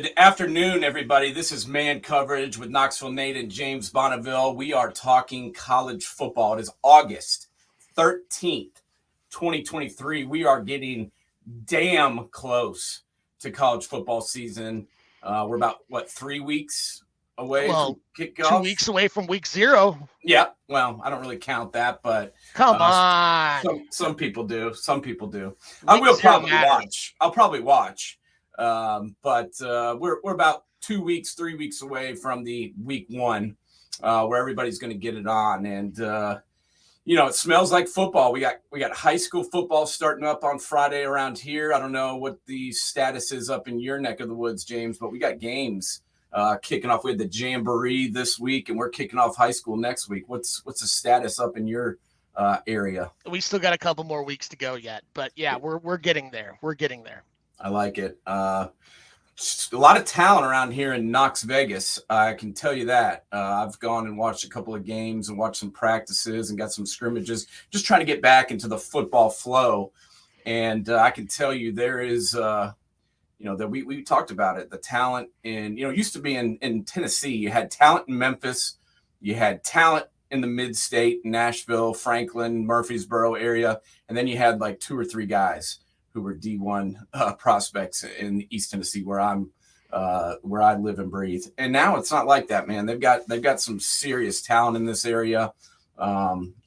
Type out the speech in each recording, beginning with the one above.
Good afternoon, everybody. This is Man Coverage with Knoxville Nate and James Bonneville. We are talking college football. It is August 13th, 2023. We are getting damn close to college football season. We're about, 3 weeks away from kickoff? 2 weeks away from week 0. Yeah, well, I don't really count that, but come on. Some people do. Some people do. Week I'll 0 probably matters. watch. I'll probably watch. But we're about 2 weeks, 3 weeks away from the week 1, where everybody's going to get it on. And it smells like football. We got high school football starting up on Friday around here. I don't know what the status is up in your neck of the woods, James, but we got games kicking off. We had the Jamboree this week, and we're kicking off high school next week. What's the status up in your area? We still got a couple more weeks to go yet, but yeah, we're getting there. We're getting there. I like it. Just a lot of talent around here in Knox Vegas. I can tell you that. I've gone and watched a couple of games and watched some practices and got some scrimmages, just trying to get back into the football flow. And I can tell you there is, that we talked about it. The talent in, used to be in Tennessee. You had talent in Memphis. You had talent in the mid-state, Nashville, Franklin, Murfreesboro area. And then you had like 2 or 3 guys who were D1 prospects in East Tennessee, where I live and breathe. And now it's not like that, man. They've got some serious talent in this area.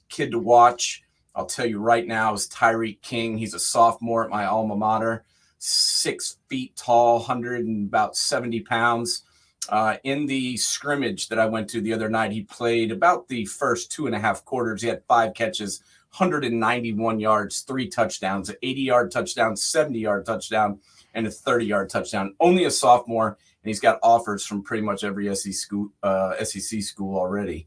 Kid to watch, I'll tell you right now, is Tyreek King. He's a sophomore at my alma mater, 6 feet tall, 170 pounds. In the scrimmage that I went to the other night, he played about the first 2.5 quarters. He had 5 catches, 191 yards, 3 touchdowns, an 80-yard touchdown, 70-yard touchdown, and a 30-yard touchdown. Only a sophomore, and he's got offers from pretty much every SEC school already.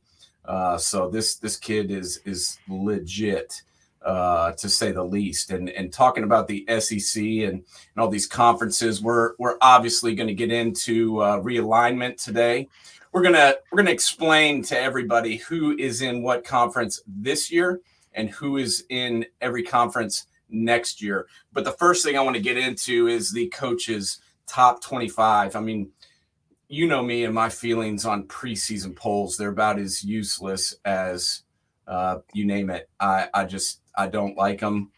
So this kid is legit, to say the least. And talking about the SEC and all these conferences, we're obviously going to get into realignment today. We're gonna explain to everybody who is in what conference this year and who is in every conference next year. But the first thing I want to get into is the coaches' top 25. I mean, you know me and my feelings on preseason polls. They're about as useless as you name it. I don't like them.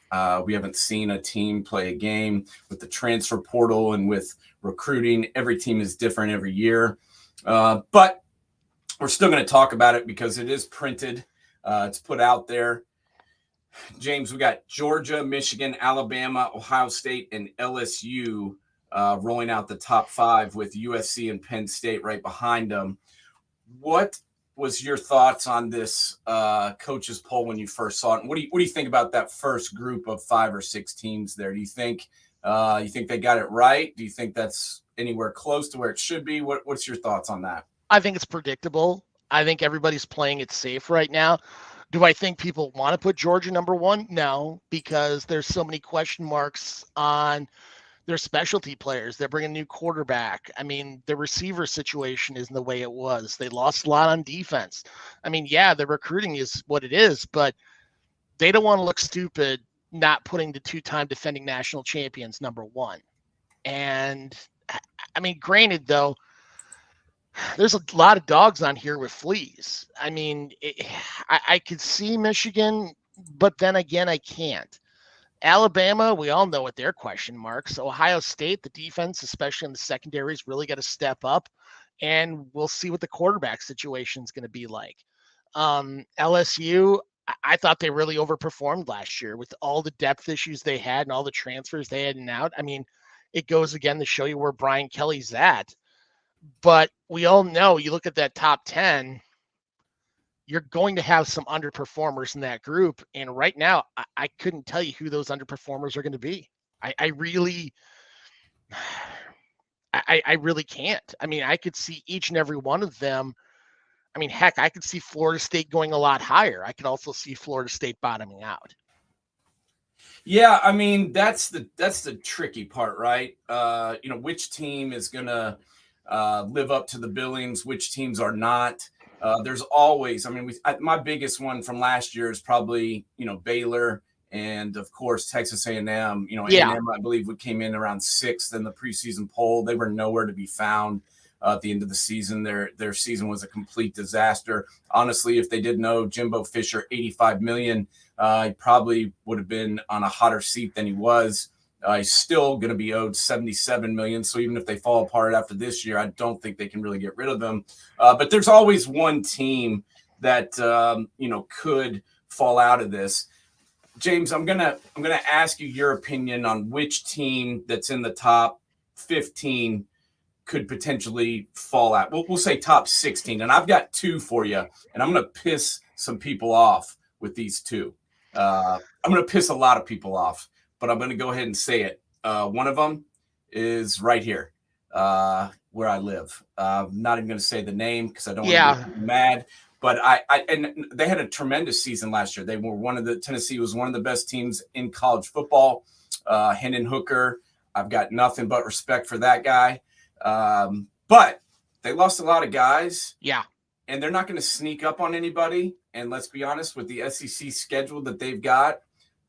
We haven't seen a team play a game with the transfer portal and with recruiting. Every team is different every year. But we're still going to talk about it because it is printed. It's put out there. James, we got Georgia, Michigan, Alabama, Ohio State, and LSU rolling out the top 5 with USC and Penn State right behind them. What was your thoughts on this coaches poll when you first saw it? And what do you think about that first group of 5 or 6 teams there? Do you think they got it right? Do you think that's anywhere close to where it should be? What's your thoughts on that? I think it's predictable. I think everybody's playing it safe right now. Do I think people want to put Georgia number 1? No, because there's so many question marks on their specialty players. They're bringing a new quarterback. I mean, the receiver situation isn't the way it was. They lost a lot on defense. I mean, yeah, the recruiting is what it is, but they don't want to look stupid not putting the 2-time defending national champions number 1. And I mean, granted, though, there's a lot of dogs on here with fleas. I mean, I could see Michigan, but then again, I can't. Alabama, we all know what their question marks. Ohio State, the defense, especially in the secondaries, really got to step up, and we'll see what the quarterback situation is going to be like. LSU, I thought they really overperformed last year with all the depth issues they had and all the transfers they had and out. I mean, it goes again to show you where Brian Kelly's at. But we all know, you look at that top 10, you're going to have some underperformers in that group. And right now, I couldn't tell you who those underperformers are going to be. I really can't. I mean, I could see each and every one of them. I mean, heck, I could see Florida State going a lot higher. I could also see Florida State bottoming out. Yeah, I mean, that's the tricky part, right? Which team is going to live up to the billings, which teams are not. There's always, I mean, my biggest one from last year is probably, Baylor and of course Texas A&M. You know, Yeah. A&M I believe came in around 6th in the preseason poll. They were nowhere to be found at the end of the season. Their season was a complete disaster. Honestly, if they didn't know Jimbo Fisher $85 million, he probably would have been on a hotter seat than he was. He's still going to be owed $77 million. So even if they fall apart after this year, I don't think they can really get rid of them. But there's always one team that could fall out of this. James, I'm gonna ask you your opinion on which team that's in the top 15 could potentially fall out. We'll say top 16, and I've got 2 for you, and I'm gonna piss some people off with these 2. I'm gonna piss a lot of people off, but I'm gonna go ahead and say it. One of them is right here, where I live. I'm not even gonna say the name because I don't want to be mad. But and they had a tremendous season last year. They were Tennessee was one of the best teams in college football. Hendon Hooker, I've got nothing but respect for that guy. But they lost a lot of guys. Yeah. And they're not going to sneak up on anybody. And let's be honest, with the SEC schedule that they've got,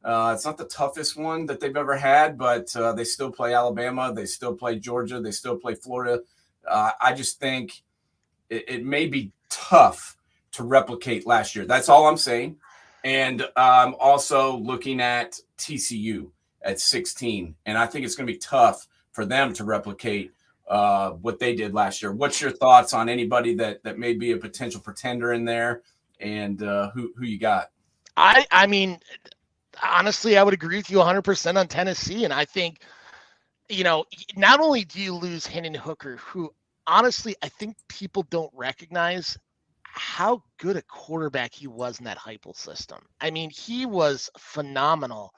it's not the toughest one that they've ever had, but they still play Alabama. They still play Georgia. They still play Florida. I just think it may be tough to replicate last year. That's all I'm saying. And also looking at TCU at 16. And I think it's going to be tough for them to replicate what they did last year. What's your thoughts on anybody that may be a potential pretender in there, and who you got? I mean, honestly, I would agree with you 100% on Tennessee. And I think, not only do you lose Hendon Hooker, who honestly, I think people don't recognize how good a quarterback he was in that Heupel system. I mean, he was phenomenal.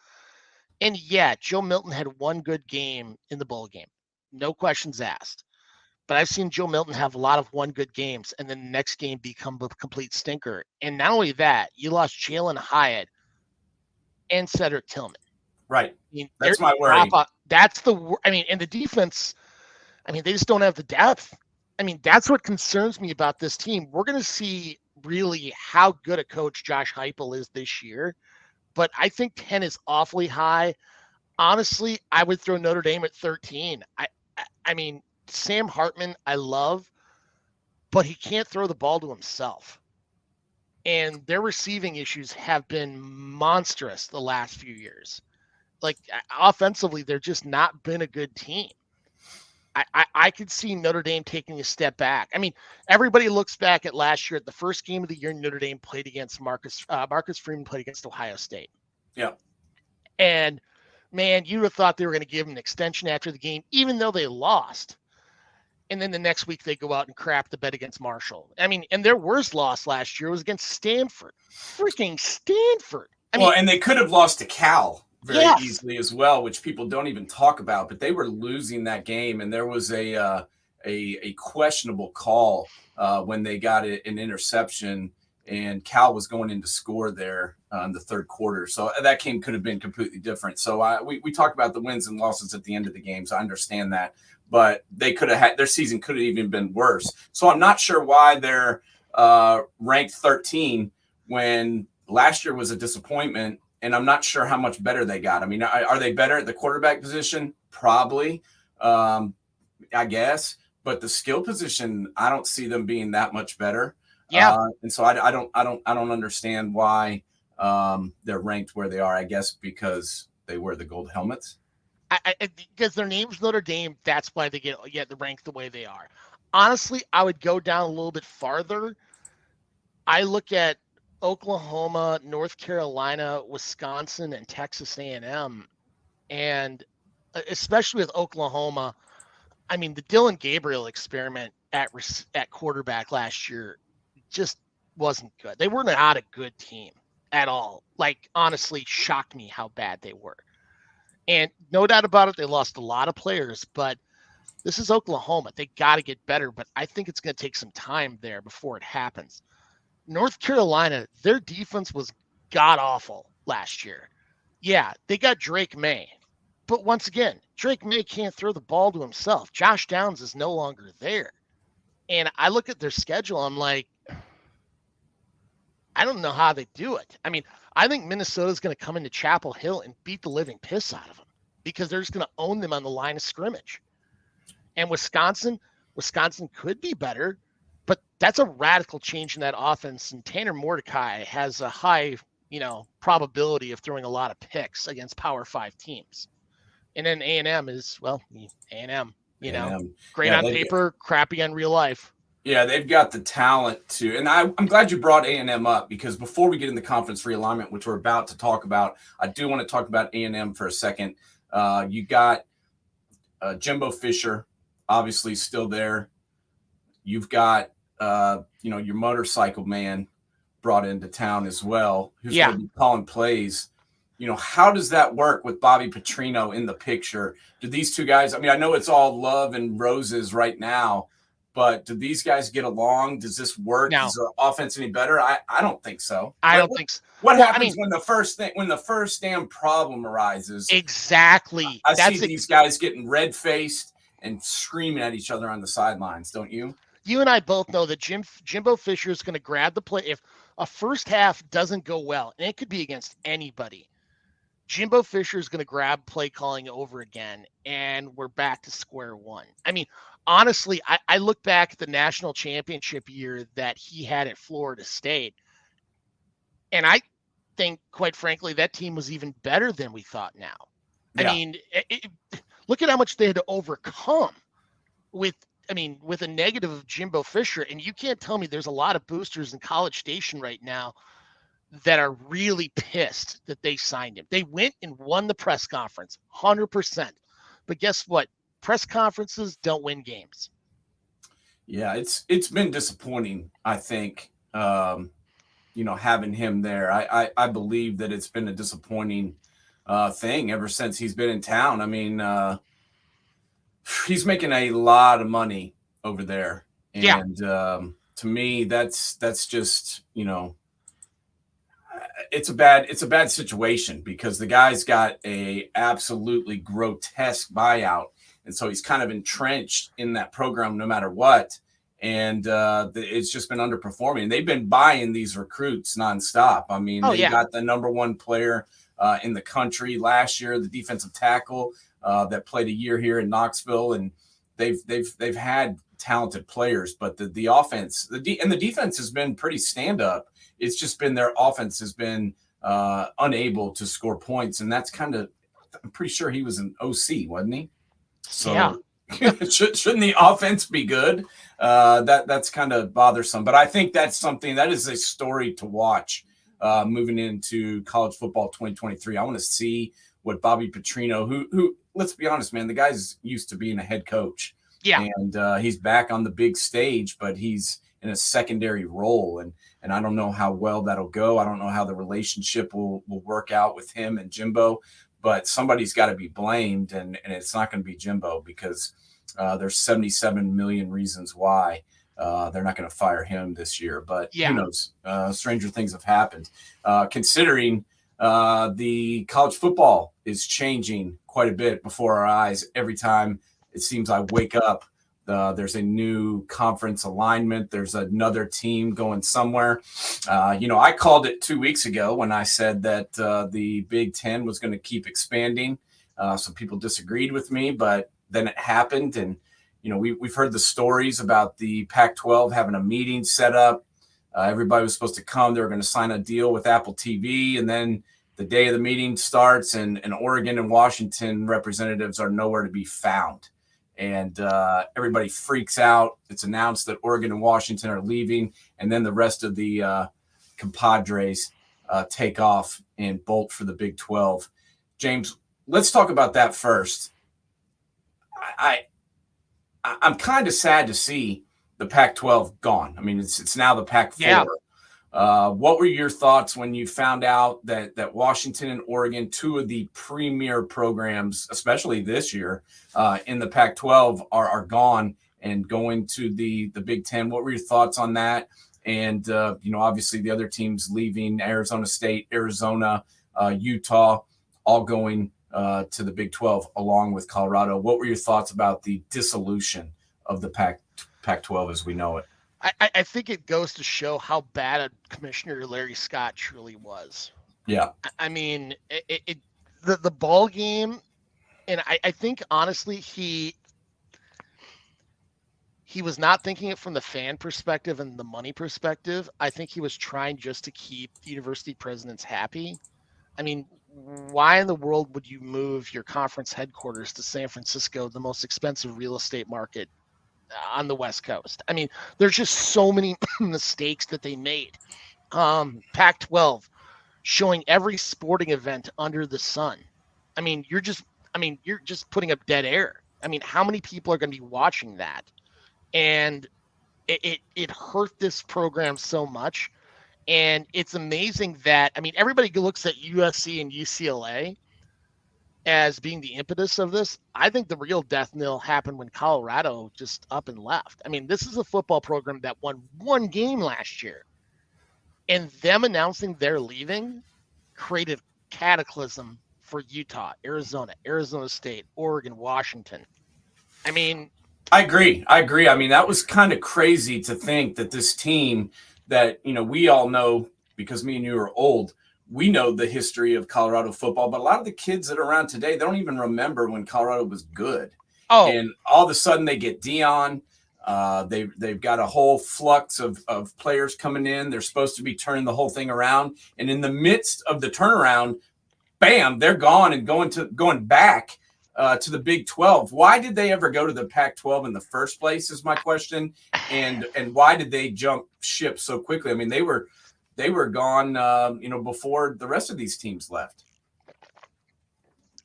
And yeah, Joe Milton had one good game in the bowl game. No questions asked. But I've seen Joe Milton have a lot of one good games and then the next game become a complete stinker. And not only that, you lost Jalen Hyatt and Cedric Tillman. Right. I mean, that's my worry. And the defense, they just don't have the depth. That's what concerns me about this team. We're going to see really how good a coach Josh Heupel is this year, but I think 10 is awfully high. Honestly, I would throw Notre Dame at 13. I mean, Sam Hartman, I love, but he can't throw the ball to himself. And their receiving issues have been monstrous the last few years. Like, offensively, they're just not been a good team. I could see Notre Dame taking a step back. Everybody looks back at last year at the first game of the year. Notre Dame played against Marcus Freeman played against Ohio State. Yeah. And man, you would have thought they were going to give him an extension after the game, even though they lost. And then the next week they go out and crap the bed against Marshall. And their worst loss last year was against Stanford. Freaking Stanford. And they could have lost to Cal very easily as well, which people don't even talk about, but they were losing that game. And there was a questionable call when they got an interception, and Cal was going in to score there in the third quarter. So that game could have been completely different. So we talk about the wins and losses at the end of the games. I understand that, but they could have had their season could have even been worse. So I'm not sure why they're ranked 13 when last year was a disappointment. And I'm not sure how much better they got. Are they better at the quarterback position? Probably, I guess. But the skill position, I don't see them being that much better. Yeah. And so I don't understand why they're ranked where they are. I guess because they wear the gold helmets. Because their name's Notre Dame, that's why they get the rank the way they are. Honestly, I would go down a little bit farther. I look at Oklahoma, North Carolina, Wisconsin, and Texas A&M. And especially with Oklahoma, the Dylan Gabriel experiment at quarterback last year just wasn't good. They were not a good team at all. Like, honestly, shocked me how bad they were. And no doubt about it, they lost a lot of players, but this is Oklahoma. They got to get better, but I think it's going to take some time there before it happens. North Carolina, their defense was god-awful last year. Yeah, they got Drake May. But once again, Drake May can't throw the ball to himself. Josh Downs is no longer there. And I look at their schedule, I'm like, I don't know how they do it. I mean, I think Minnesota's going to come into Chapel Hill and beat the living piss out of them because they're just going to own them on the line of scrimmage. And Wisconsin could be better, but that's a radical change in that offense. And Tanner Mordecai has a high, probability of throwing a lot of picks against Power 5 teams. And then A&M is, well, A&M, great Yeah, on paper, crappy on real life. Yeah, they've got the talent to, and I'm glad you brought A&M up, because before we get into conference realignment, which we're about to talk about, I do want to talk about A&M for a second. You got Jimbo Fisher, obviously still there. You've got your motorcycle man brought into town as well, who's going to be calling plays. How does that work with Bobby Petrino in the picture? Do these two guys, I mean, I know it's all love and roses right now, but do these guys get along? Does this work? Now, is the offense any better? I don't think so. I don't think so. What happens when the first damn problem arises? Exactly. I see these guys getting red-faced and screaming at each other on the sidelines, don't you? You and I both know that Jimbo Fisher is going to grab the play. If a first half doesn't go well, and it could be against anybody, Jimbo Fisher is going to grab play calling over again, and we're back to square one. I mean, honestly, I look back at the national championship year that he had at Florida State, and I think, quite frankly, that team was even better than we thought now. Yeah. I mean, look at how much they had to overcome with a negative of Jimbo Fisher, and you can't tell me there's a lot of boosters in College Station right now that are really pissed that they signed him. They went and won the press conference, 100%. But guess what? Press conferences don't win games. Yeah, it's been disappointing, I think, having him there. I believe that it's been a disappointing thing ever since he's been in town. I mean, he's making a lot of money over there. And to me, that's just, it's a bad situation, because the guy's got a absolutely grotesque buyout. And so he's kind of entrenched in that program no matter what. And it's just been underperforming. They've been buying these recruits nonstop. I mean, they got the number one player in the country last year, the defensive tackle that played a year here in Knoxville. And they've had talented players, but the offense, the defense has been pretty stand up. It's just been their offense has been unable to score points. And that's kind of, I'm pretty sure he was an OC, wasn't he? So shouldn't the offense be good? That's kind of bothersome. But I think that's something that is a story to watch moving into college football 2023. I want to see what Bobby Petrino, who let's be honest, man, the guy's used to being a head coach. Yeah. And he's back on the big stage, but he's in a secondary role. And I don't know how well that'll go. I don't know how the relationship will work out with him and Jimbo. But somebody's got to be blamed, and it's not going to be Jimbo, because there's 77 million reasons why they're not going to fire him this year. But who knows? Stranger things have happened. Considering the college football is changing quite a bit before our eyes. Every time it seems I wake up, there's a new conference alignment. There's another team going somewhere. I called it 2 weeks ago when I said that the Big Ten was going to keep expanding. Some people disagreed with me, but then it happened. And, we've heard the stories about the Pac-12 having a meeting set up. Everybody was supposed to come. They were going to sign a deal with Apple TV. And then the day of the meeting starts, and Oregon and Washington representatives are nowhere to be found. And everybody freaks out. It's announced that Oregon and Washington are leaving, and then the rest of the compadres take off and bolt for the Big 12. James, let's talk about that first. I'm kind of sad to see the Pac-12 gone. I mean, it's now the Pac-4. Yeah. What were your thoughts when you found out that Washington and Oregon, two of the premier programs, especially this year in the Pac-12, are gone and going to the Big Ten? What were your thoughts on that? And, obviously the other teams leaving, Arizona State, Arizona, Utah, all going to the Big 12 along with Colorado. What were your thoughts about the dissolution of the Pac-12 as we know it? I think it goes to show how bad a commissioner Larry Scott truly was. Yeah. I mean, the ball game, and I think honestly he was not thinking it from the fan perspective and the money perspective. I think he was trying just to keep the university presidents happy. I mean, why in the world would you move your conference headquarters to San Francisco, the most expensive real estate market on the West Coast? I mean, there's just so many mistakes that they made. Pac-12 showing every sporting event under the sun. I mean, you're just putting up dead air. I mean, how many people are going to be watching that? And it hurt this program so much. And it's amazing that, I mean, everybody looks at USC and UCLA as being the impetus of this. I think the real death knell happened when Colorado just up and left. I mean, this is a football program that won one game last year. And them announcing they're leaving created cataclysm for Utah, Arizona, Arizona State, Oregon, Washington. I mean, I agree. I mean, that was kind of crazy to think that this team that, we all know because me and you are old, we know the history of Colorado football, but a lot of the kids that are around today, they don't even remember when Colorado was good. Oh, and all of a sudden they get Dion. They've got a whole flux of players coming in. They're supposed to be turning the whole thing around. And in the midst of the turnaround, bam, they're gone and going back to the Big 12. Why did they ever go to the Pac-12 in the first place is my question. And why did they jump ship so quickly? I mean, they were gone, before the rest of these teams left.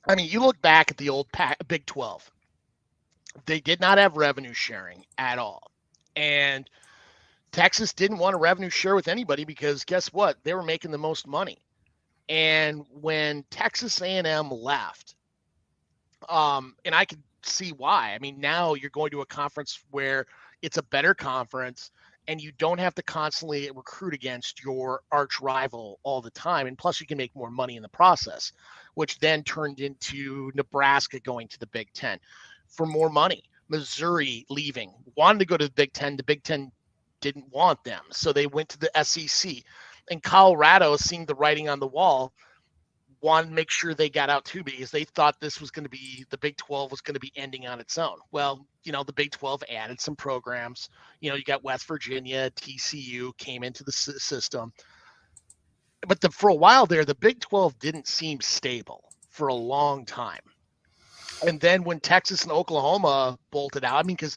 I mean, you look back at the old Big 12. They did not have revenue sharing at all. And Texas didn't want to revenue share with anybody because guess what? They were making the most money. And when Texas A&M left, and I could see why. I mean, now you're going to a conference where it's a better conference and you don't have to constantly recruit against your arch rival all the time. And plus you can make more money in the process, which then turned into Nebraska going to the Big Ten for more money. Missouri leaving, wanted to go to the Big Ten. The Big Ten didn't want them. So they went to the SEC. And Colorado, seeing the writing on the wall, wanted to make sure they got out too because they thought this was going to be, the Big 12 was going to be ending on its own. Well, the Big 12 added some programs. You got West Virginia, TCU came into the system. But for a while there, the Big 12 didn't seem stable for a long time. And then when Texas and Oklahoma bolted out, I mean, because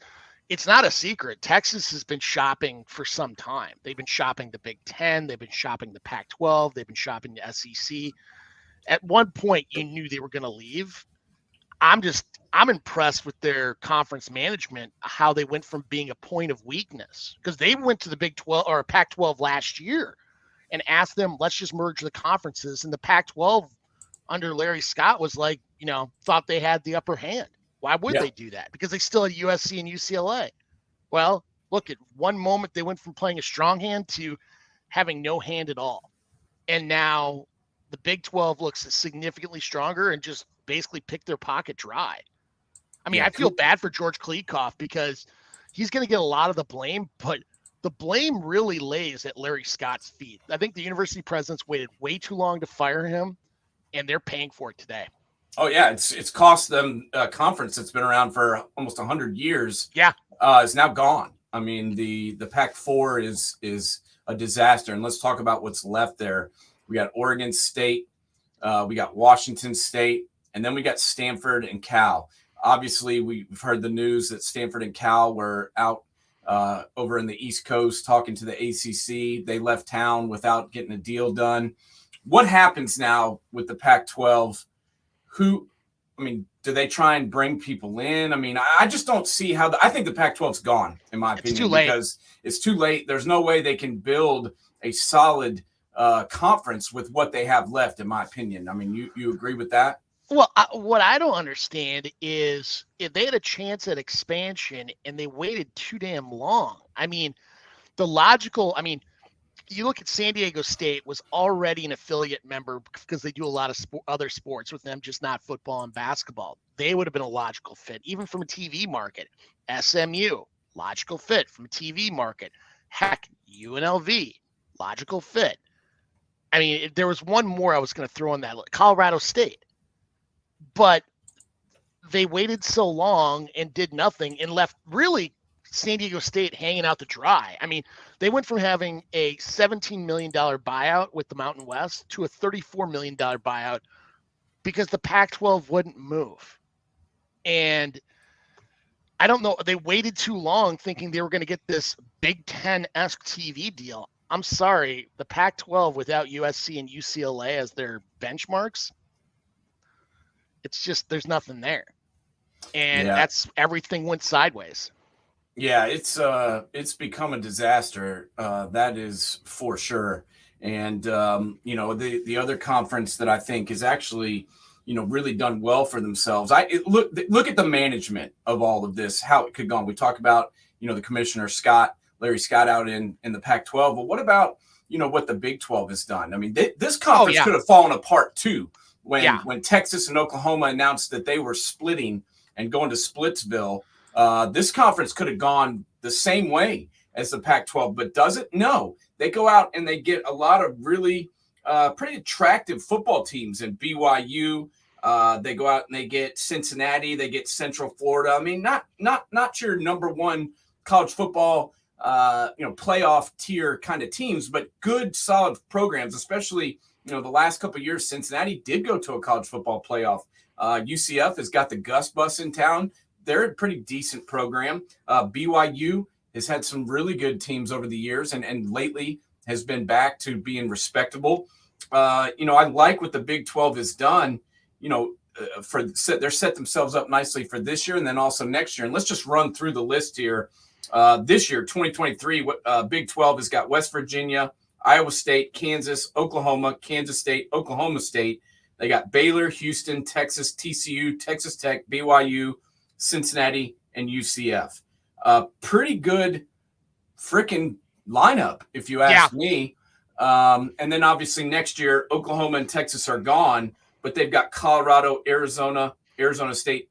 it's not a secret, Texas has been shopping for some time. They've been shopping the Big 10. They've been shopping the Pac-12. They've been shopping the SEC. At one point, you knew they were going to leave. I'm impressed with their conference management, how they went from being a point of weakness, because they went to the Big 12 or Pac-12 last year and asked them, let's just merge the conferences. And the Pac-12 under Larry Scott was like, thought they had the upper hand. Why would they do that? Because they still had USC and UCLA. Well, look, at one moment they went from playing a strong hand to having no hand at all. And now the Big 12 looks significantly stronger and just basically picked their pocket dry. I mean, I feel bad for George Klikoff because he's going to get a lot of the blame, but the blame really lays at Larry Scott's feet. I think the university presidents waited way too long to fire him, and they're paying for it today. Oh yeah, it's cost them a conference that's been around for almost 100 years. Yeah, is now gone. I mean, the Pac-4 is a disaster, and let's talk about what's left there. We got Oregon State, we got Washington State, and then we got Stanford and Cal. Obviously, we've heard the news that Stanford and Cal were out over in the East Coast talking to the ACC. They left town without getting a deal done. What happens now with the Pac-12? Do they try and bring people in? I mean, I just don't see how I think the Pac-12's gone, in my opinion, too late. because it's too late. There's no way they can build a solid conference with what they have left, in my opinion. I mean, you agree with that? Well, what I don't understand is if they had a chance at expansion and they waited too damn long. I mean, you look at San Diego State was already an affiliate member because they do a lot of other sports with them, just not football and basketball. They would have been a logical fit, even from a TV market. SMU, logical fit from a TV market. Heck, UNLV, logical fit. I mean, there was one more I was going to throw in that, Colorado State. But they waited so long and did nothing and left really San Diego State hanging out to dry. I mean, they went from having a $17 million buyout with the Mountain West to a $34 million buyout because the Pac-12 wouldn't move. And I don't know, they waited too long thinking they were going to get this Big Ten-esque TV deal. I'm sorry, the Pac-12 without USC and UCLA as their benchmarks, it's just there's nothing there. And that's everything went sideways. Yeah, it's become a disaster. That is for sure. And the other conference that I think is actually really done well for themselves. Look at the management of all of this, how it could go on. We talk about the commissioner Larry Scott out in the Pac-12. But what about what the Big 12 has done? I mean, this conference could have fallen apart too when Texas and Oklahoma announced that they were splitting and going to Splitsville. This conference could have gone the same way as the Pac-12, but does it? No. They go out and they get a lot of really pretty attractive football teams in BYU. They go out and they get Cincinnati. They get Central Florida. I mean, not your number one college football playoff tier kind of teams, but good, solid programs, especially the last couple of years. Cincinnati did go to a college football playoff. UCF has got the Gus Bus in town. They're a pretty decent program. BYU has had some really good teams over the years and lately has been back to being respectable. I like what the Big 12 has done, they're set themselves up nicely for this year and then also next year. And let's just run through the list here. This year, 2023, Big 12 has got West Virginia, Iowa State, Kansas, Oklahoma, Kansas State, Oklahoma State. They got Baylor, Houston, Texas, TCU, Texas Tech, BYU, Cincinnati, and UCF. Pretty good freaking lineup, if you ask me. And then obviously next year, Oklahoma and Texas are gone, but they've got Colorado, Arizona State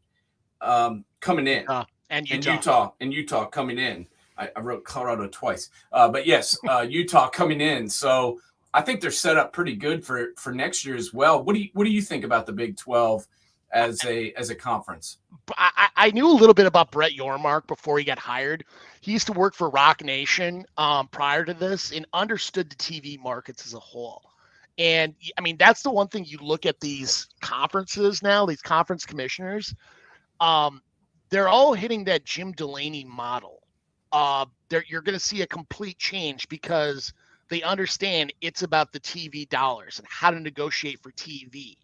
coming in. And Utah coming in. I wrote Colorado twice. But yes, Utah coming in. So I think they're set up pretty good for next year as well. What do you think about the Big 12 as a conference? I knew a little bit about Brett Yormark before he got hired. He used to work for Rock Nation prior to this and understood the TV markets as a whole. And I mean, that's the one thing you look at these conferences now, these conference commissioners, they're all hitting that Jim Delaney model. You're going to see a complete change because they understand it's about the TV dollars and how to negotiate for TV.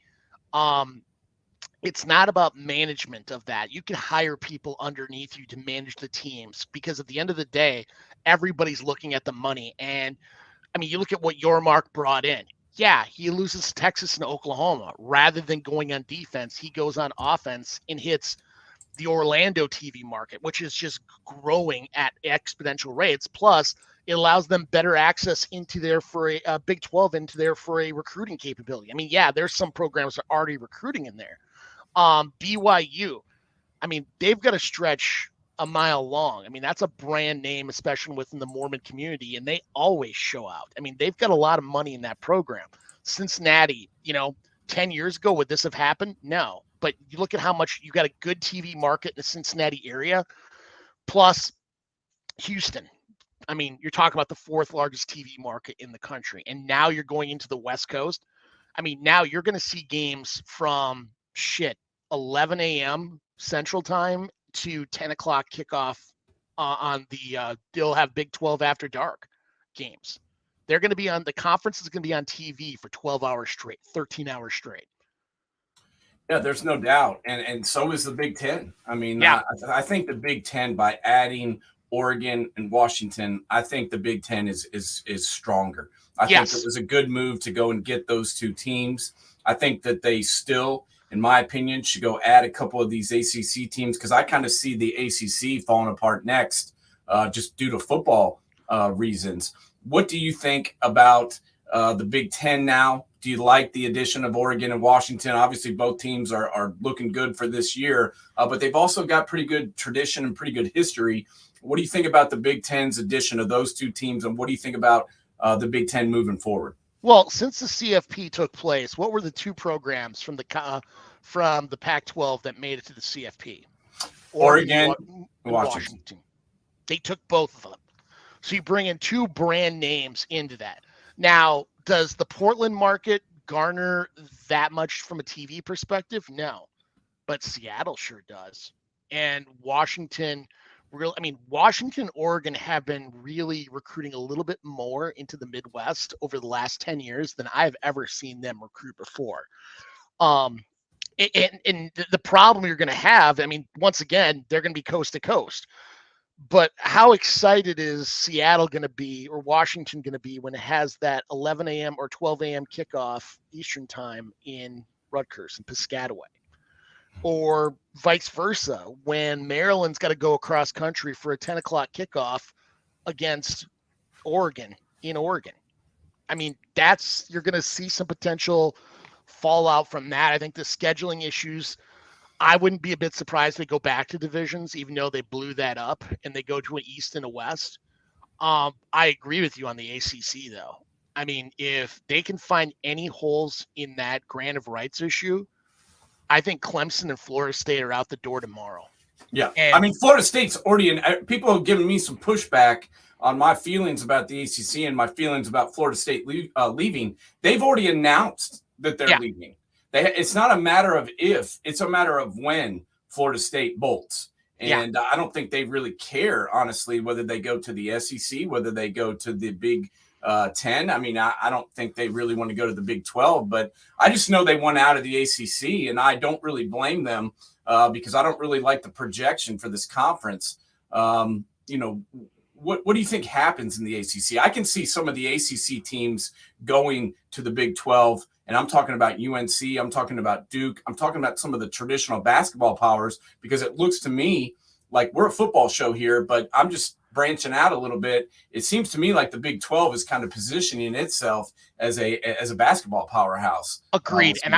It's not about management of that. You can hire people underneath you to manage the teams because at the end of the day, everybody's looking at the money. And I mean, you look at what Yormark brought in. Yeah, he loses Texas and Oklahoma. Rather than going on defense, he goes on offense and hits the Orlando TV market, which is just growing at exponential rates. Plus, it allows them better access into there for a Big 12 into there for a recruiting capability. I mean, yeah, there's some programs that are already recruiting in there. BYU, I mean, they've got a stretch a mile long. I mean, that's a brand name, especially within the Mormon community, and they always show out. I mean, they've got a lot of money in that program. Cincinnati, 10 years ago, would this have happened? No. But you look at how much you got a good TV market in the Cincinnati area, plus Houston. I mean, you're talking about the fourth largest TV market in the country. And now you're going into the West Coast. I mean, now you're going to see games from 11 a.m. Central Time to 10 o'clock kickoff on they'll have Big 12 After Dark games. They're going to be the conference is going to be on TV for 12 hours straight, 13 hours straight. Yeah, there's no doubt. And so is the Big Ten. I mean, I think the Big Ten, by adding Oregon and Washington, I think the Big Ten is stronger. I think it was a good move to go and get those two teams. I think that they still, in my opinion, should go add a couple of these ACC teams because I kind of see the ACC falling apart next just due to football reasons. What do you think about the Big Ten now? Do you like the addition of Oregon and Washington? Obviously, both teams are looking good for this year, but they've also got pretty good tradition and pretty good history What do you think about the Big Ten's addition of those two teams, and what do you think about the Big Ten moving forward? Well, since the CFP took place, what were the two programs from the Pac-12 that made it to the CFP? Oregon, and Washington. They took both of them. So you bring in two brand names into that. Now, does the Portland market garner that much from a TV perspective? No, but Seattle sure does. And Washington, Washington, Oregon have been really recruiting a little bit more into the Midwest over the last 10 years than I've ever seen them recruit before. And the problem you're going to have, once again, they're going to be coast to coast. But how excited is Seattle going to be, or Washington going to be, when it has that 11 a.m. or 12 a.m. kickoff Eastern time in Rutgers and Piscataway? Or vice versa, when Maryland's got to go across country for a 10 o'clock kickoff against Oregon in Oregon. You're going to see some potential fallout from that. I think the scheduling issues, I wouldn't be a bit surprised if they go back to divisions, even though they blew that up and they go to an East and a West. I agree with you on the ACC, though. If they can find any holes in that grant of rights issue, I think Clemson and Florida State are out the door tomorrow. Yeah. Florida State's already people have given me some pushback on my feelings about the ACC and my feelings about Florida State leaving. They've already announced that they're leaving. It's not a matter of if, it's a matter of when Florida State bolts. And I don't think they really care, honestly, whether they go to the SEC, whether they go to the Big 10. I don't think they really want to go to the Big 12, but I just know they want out of the ACC, and I don't really blame them because I don't really like the projection for this conference. What do you think happens in the ACC? I can see some of the ACC teams going to the Big 12, and I'm talking about UNC, I'm talking about Duke, I'm talking about some of the traditional basketball powers, because it looks to me like we're a football show here, but I'm just branching out a little bit. It seems to me like the Big 12 is kind of positioning itself as a basketball powerhouse. Agreed. And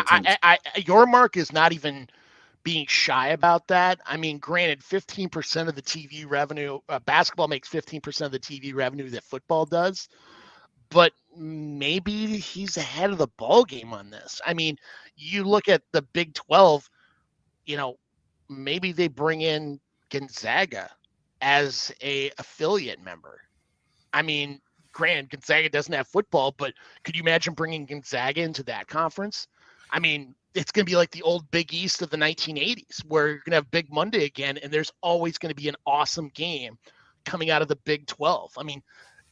your mark is not even being shy about that. Granted, 15% of the TV revenue, basketball makes 15% of the TV revenue that football does, but maybe he's ahead of the ball game on this. You look at the Big 12, maybe they bring in Gonzaga as a affiliate member. Granted, Gonzaga doesn't have football, but could you imagine bringing Gonzaga into that conference? It's going to be like the old Big East of the 1980s, where you're going to have Big Monday again, and there's always going to be an awesome game coming out of the Big 12.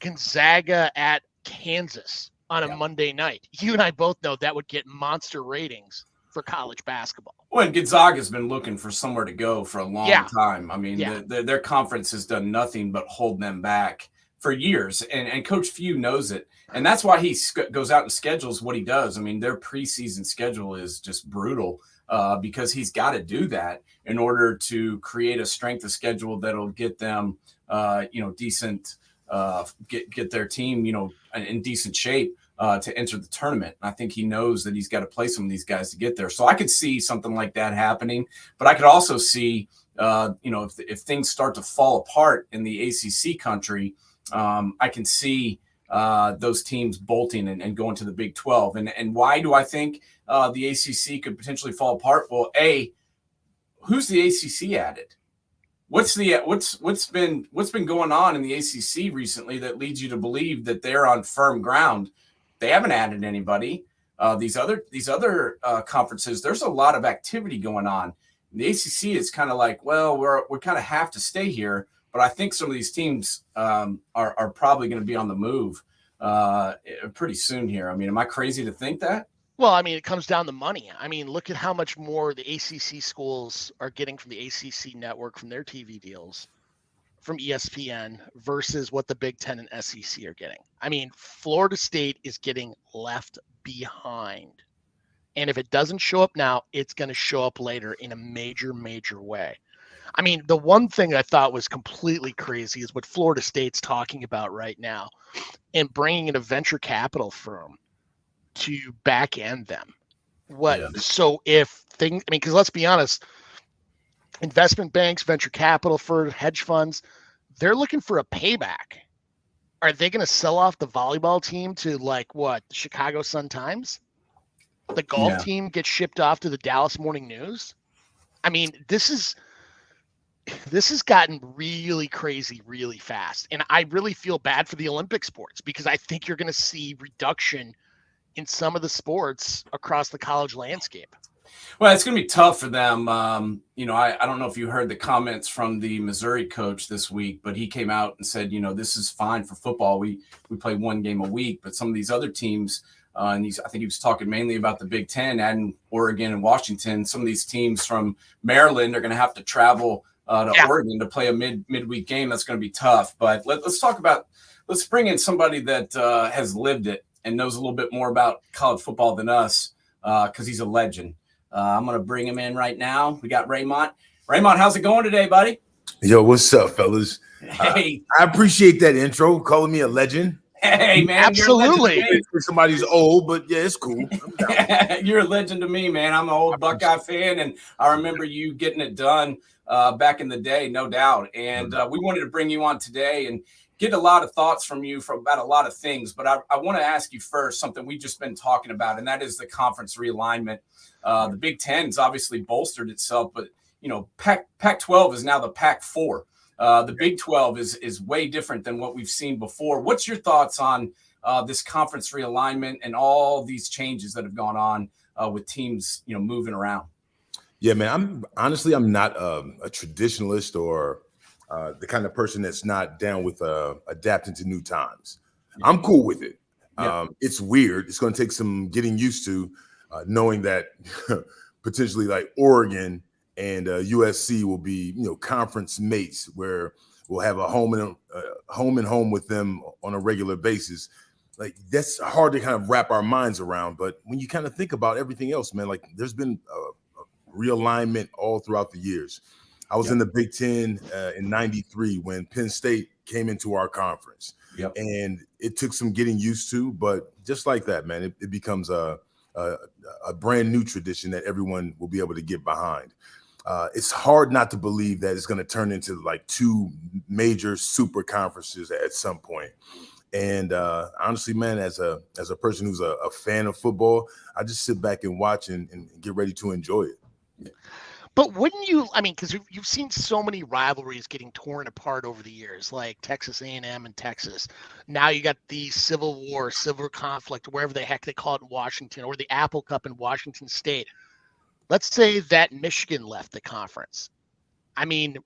Gonzaga at Kansas on a Monday night. You and I both know that would get monster ratings for college basketball. Well, Gonzaga's been looking for somewhere to go for a long time. Their conference has done nothing but hold them back for years, and Coach Few knows it, and that's why he goes out and schedules what he does. Their preseason schedule is just brutal because he's got to do that in order to create a strength of schedule that'll get them, decent, get their team, in decent shape to enter the tournament. And I think he knows that he's got to play some of these guys to get there. So I could see something like that happening, but I could also see, if things start to fall apart in the ACC country, I can see those teams bolting and going to the Big 12. And why do I think the ACC could potentially fall apart? Well, who's the ACC added? What's been going on in the ACC recently that leads you to believe that they're on firm ground? They haven't added anybody. These other conferences, there's a lot of activity going on. In the ACC, it's kind of like, well, we kind of have to stay here. But I think some of these teams are probably going to be on the move pretty soon here. Am I crazy to think that? Well, it comes down to money. Look at how much more the ACC schools are getting from the ACC network, from their TV deals, from ESPN, versus what the Big Ten and SEC are getting. Florida State is getting left behind. And if it doesn't show up now, it's going to show up later in a major, major way. The one thing I thought was completely crazy is what Florida State's talking about right now, and bringing in a venture capital firm to back end them. So if things, because let's be honest, investment banks, venture capital for hedge funds, they're looking for a payback. Are they going to sell off the volleyball team to like what, the Chicago Sun-Times? The golf team gets shipped off to the Dallas Morning News? I mean, this has gotten really crazy really fast. And I really feel bad for the Olympic sports because I think you're going to see reduction in some of the sports across the college landscape. Well, it's going to be tough for them. I don't know if you heard the comments from the Missouri coach this week, but he came out and said, this is fine for football. We play one game a week, but some of these other teams, I think he was talking mainly about the Big Ten, adding Oregon and Washington. Some of these teams from Maryland are going to have to travel to Oregon to play a midweek game. That's going to be tough. But let's bring in somebody that has lived it and knows a little bit more about college football than us because he's a legend. I'm going to bring him in right now. We got Raymont. Raymont, how's it going today, buddy? Yo, what's up, fellas? Hey. I appreciate that intro, calling me a legend. Hey, man. Absolutely. Somebody's old, but yeah, it's cool. You're a legend to me, man. I'm an old Buckeye fan, and I remember you getting it done back in the day, no doubt. And we wanted to bring you on today and get a lot of thoughts from you about a lot of things. But I want to ask you first something we've just been talking about, and that is the conference realignment. The Big Ten's obviously bolstered itself, but Pac-12 is now the Pac-4. The Big 12 is way different than what we've seen before. What's your thoughts on this conference realignment and all these changes that have gone on with teams, moving around? Yeah, man. I'm not a traditionalist or the kind of person that's not down with adapting to new times. I'm cool with it. It's weird. It's going to take some getting used to. Knowing that potentially like Oregon and USC will be, conference mates where we'll have a home and home with them on a regular basis. Like that's hard to kind of wrap our minds around. But when you kind of think about everything else, man, like there's been a realignment all throughout the years. I was in the Big Ten in '93 when Penn State came into our conference, and it took some getting used to. But just like that, man, it becomes a brand new tradition that everyone will be able to get behind. It's hard not to believe that it's going to turn into like two major super conferences at some point. And honestly, man, as a person who's a fan of football, I just sit back and watch and get ready to enjoy it. But wouldn't you? I mean, because you've seen so many rivalries getting torn apart over the years, like Texas A&M and Texas. Now you got the Civil War, civil conflict, wherever the heck they call it in Washington, or the Apple Cup in Washington State. Let's say that Michigan left the conference. I mean,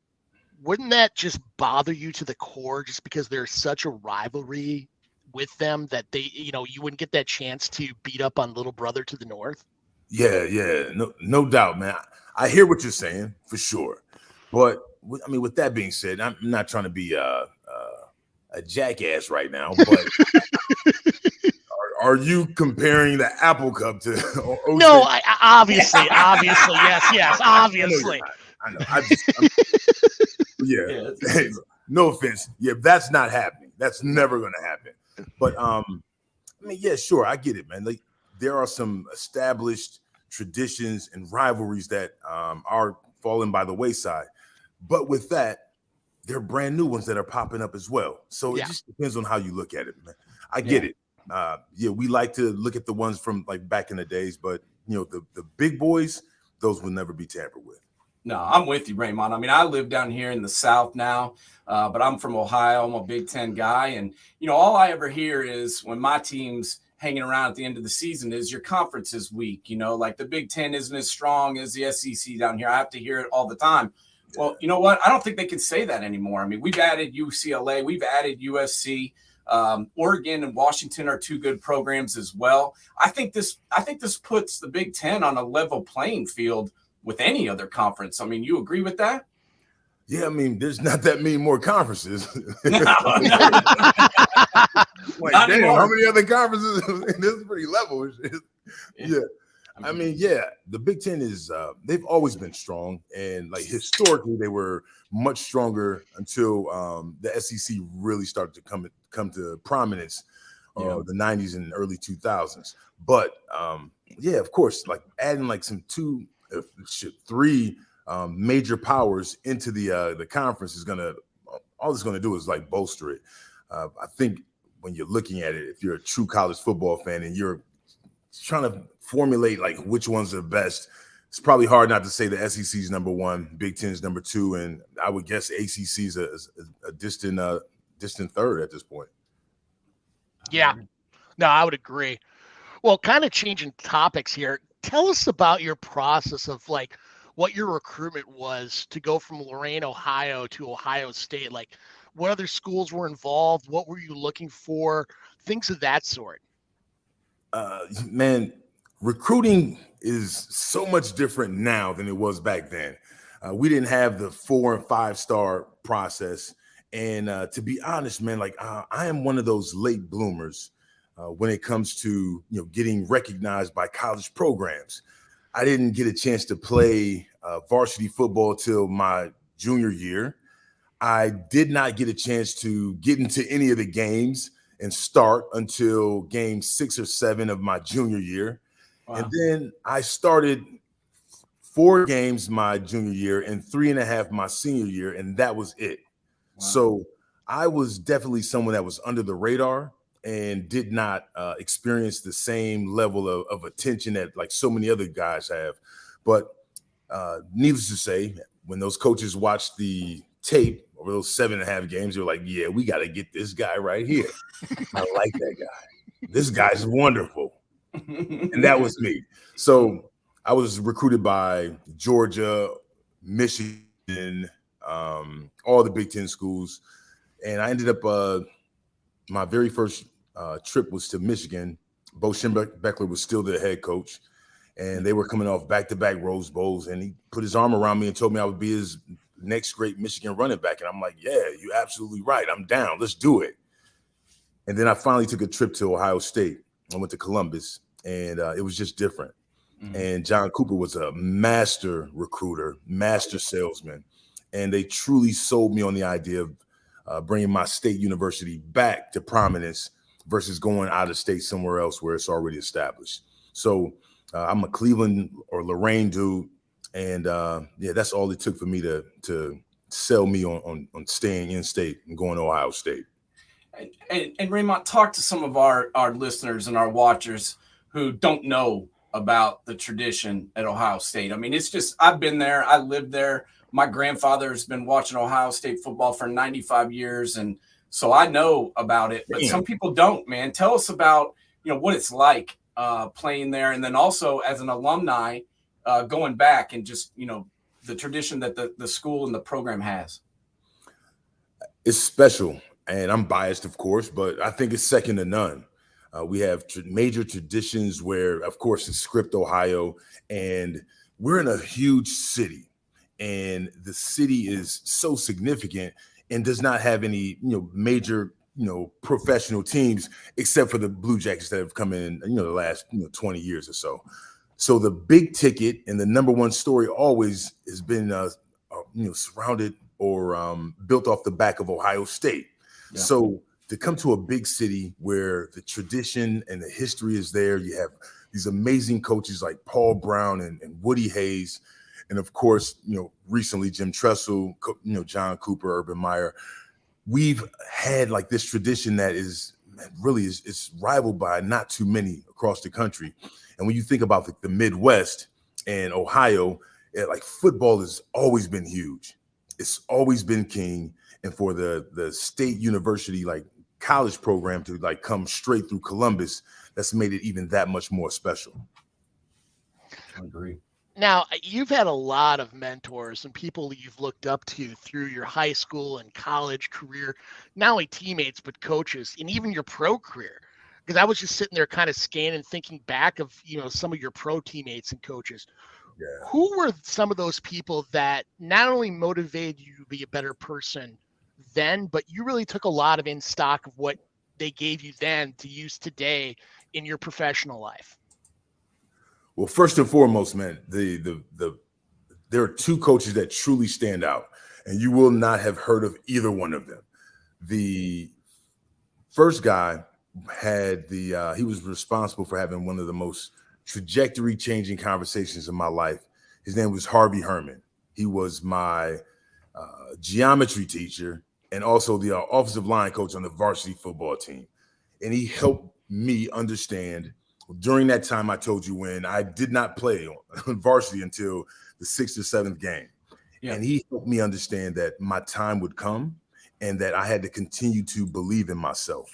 wouldn't that just bother you to the core, just because there's such a rivalry with them that they, you wouldn't get that chance to beat up on little brother to the north? Yeah, no doubt, man. I hear what you're saying for sure, but with that being said, I'm not trying to be a jackass right now. But are you comparing the Apple Cup to? No, obviously, yes, obviously. I know. Yeah. No offense. Yeah, that's not happening. That's never going to happen. But yeah, sure, I get it, man. Like there are some established traditions and rivalries that are falling by the wayside. But with that, there are brand new ones that are popping up as well. So it just depends on how you look at it, man. I get it. We like to look at the ones from like back in the days, but the big boys, those will never be tampered with. No, I'm with you, Raymond. I mean, I live down here in the South now, but I'm from Ohio. I'm a Big Ten guy. And, all I ever hear is when my team's hanging around at the end of the season is your conference is weak. Like the Big Ten isn't as strong as the SEC down here. I have to hear it all the time. Well, you know what? I don't think they can say that anymore. I mean, we've added UCLA, we've added USC. Oregon and Washington are two good programs as well. I think this puts the Big Ten on a level playing field with any other conference. I mean, you agree with that? Yeah, I mean, there's not that many more conferences. No. Like, damn, how many other conferences? This is pretty level. Yeah. I mean, the Big Ten is they've always been strong, and like historically they were much stronger until the SEC really started to come to prominence the 90s and early 2000s. But of course, like adding like three major powers into the conference is going to all it's going to do is like bolster it. I think when you're looking at it, if you're a true college football fan and you're trying to formulate like which ones are best, it's probably hard not to say the SEC's number one, Big Ten's number two, and I would guess ACC's a distant third at this point. Yeah, no, I would agree. Well, kind of changing topics here. Tell us about your process of like what your recruitment was to go from Lorain, Ohio to Ohio State. Like, what other schools were involved? What were you looking for? Things of that sort. Man, recruiting is so much different now than it was back then. We didn't have the 4 and 5 star process. And to be honest, man, like I am one of those late bloomers when it comes to getting recognized by college programs. I didn't get a chance to play varsity football till my junior year. I did not get a chance to get into any of the games and start until game 6 or 7 of my junior year. Wow. And then I started 4 games my junior year and 3.5 my senior year, and that was it. Wow. So I was definitely someone that was under the radar and did not experience the same level of attention that like so many other guys have. But needless to say, when those coaches watched the tape over those 7.5 games, they were like, yeah, we got to get this guy right here. I like that guy. This guy's wonderful. And that was me. So I was recruited by Georgia, Michigan, all the Big Ten schools. And I ended up, my very first trip was to Michigan. Bo Schembechler was still the head coach. And they were coming off back-to-back Rose Bowls. And he put his arm around me and told me I would be his next great Michigan running back. And I'm like, yeah, you're absolutely right. I'm down. Let's do it. And then I finally took a trip to Ohio State. I went to Columbus, and it was just different. Mm-hmm. And John Cooper was a master recruiter, master salesman. And they truly sold me on the idea of bringing my state university back to prominence versus going out of state somewhere else where it's already established. So I'm a Cleveland or Lorain dude. And yeah, that's all it took for me to sell me on staying in state and going to Ohio State. And Raymont, talk to some of our listeners and our watchers who don't know about the tradition at Ohio State. I mean, it's just, I've been there. I lived there. My grandfather has been watching Ohio State football for 95 years. And so I know about it, but some people don't, man. Tell us about, what it's like playing there. And then also as an alumni, going back and just, the tradition that the school and the program has. It's special, and I'm biased, of course, but I think it's second to none. We have major traditions where, of course, it's Script, Ohio, and we're in a huge city, and the city is so significant and does not have any, major, professional teams except for the Blue Jackets that have come in, the last, 20 years or so. So the big ticket and the number one story always has been, surrounded or built off the back of Ohio State. Yeah. So to come to a big city where the tradition and the history is there, you have these amazing coaches like Paul Brown and Woody Hayes. And of course, recently Jim Tressel, John Cooper, Urban Meyer. We've had like this tradition that is really it's rivaled by not too many across the country. And when you think about the Midwest and Ohio, like football has always been huge. It's always been king. And for the state university, like college program to like come straight through Columbus, that's made it even that much more special. I agree. Now, you've had a lot of mentors and people you've looked up to through your high school and college career, not only teammates, but coaches, and even your pro career. Because I was just sitting there kind of scanning, thinking back of, some of your pro teammates and coaches. Yeah. Who were some of those people that not only motivated you to be a better person then, but you really took a lot of in stock of what they gave you then to use today in your professional life? Well, first and foremost, man, there are 2 coaches that truly stand out, and you will not have heard of either one of them. The first guy had he was responsible for having one of the most trajectory changing conversations in my life. His name was Harvey Herman. He was my geometry teacher and also the offensive line coach on the varsity football team. And he helped me understand during that time I told you when I did not play on varsity until the 6th or 7th game. Yeah. And he helped me understand that my time would come and that I had to continue to believe in myself.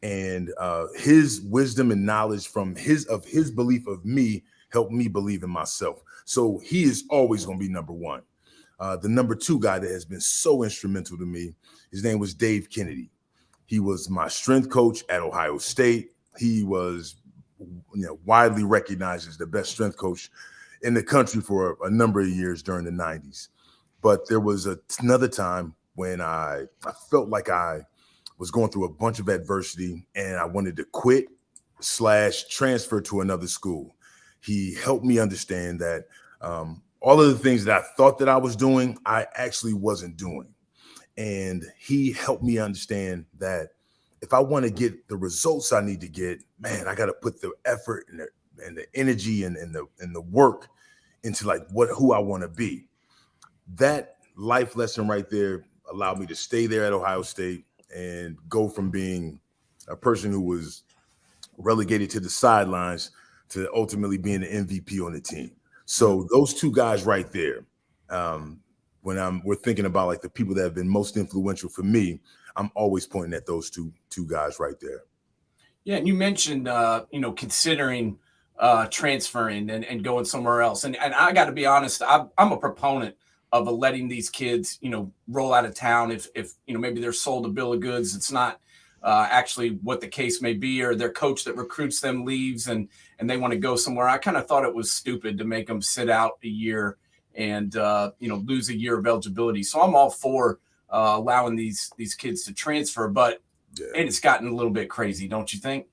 And his wisdom and knowledge from his belief of me helped me believe in myself. So he is always going to be number one. The number two guy that has been so instrumental to me, his name was Dave Kennedy. He was my strength coach at Ohio State. He was, widely recognized as the best strength coach in the country for a number of years during the 90s. But there was another time when I felt like I was going through a bunch of adversity and I wanted to quit / transfer to another school. He helped me understand that all of the things that I thought that I was doing, I actually wasn't doing. And he helped me understand that if I want to get the results I need to get, man, I got to put the effort and the energy and the work into who I want to be. That life lesson right there allowed me to stay there at Ohio State and go from being a person who was relegated to the sidelines to ultimately being the MVP on the team. So those two guys right there, when we're thinking about the people that have been most influential for me, I'm always pointing at those two guys right there. Yeah, and you mentioned considering transferring and going somewhere else, and I got to be honest, I'm a proponent of letting these kids roll out of town if maybe they're sold a bill of goods. It's not actually what the case may be, or their coach that recruits them leaves and they want to go somewhere. I kind of thought it was stupid to make them sit out a year and lose a year of eligibility. So I'm all for allowing these kids to transfer, but and it's gotten a little bit crazy, don't you think?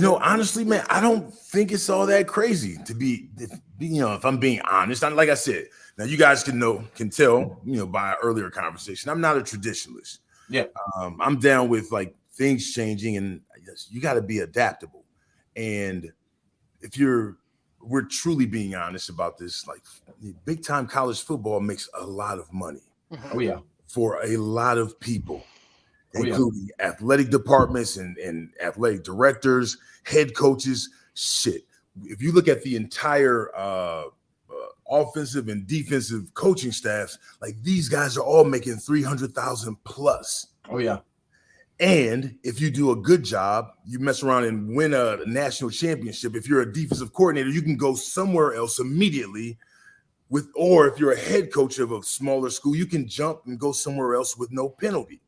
Honestly, man, I don't think it's all that crazy to be if I'm being honest. Like I said, now you guys can tell, by our earlier conversation, I'm not a traditionalist. Yeah. I'm down with things changing, and you got to be adaptable. And if we're truly being honest about this, big time college football makes a lot of money. Oh yeah. For a lot of people, including athletic departments and athletic directors, head coaches. Shit. If you look at the entire offensive and defensive coaching staffs, these guys are all making $300,000 plus. Oh yeah. And if you do a good job, you mess around and win a national championship. If you're a defensive coordinator, you can go somewhere else immediately or if you're a head coach of a smaller school, you can jump and go somewhere else with no penalty.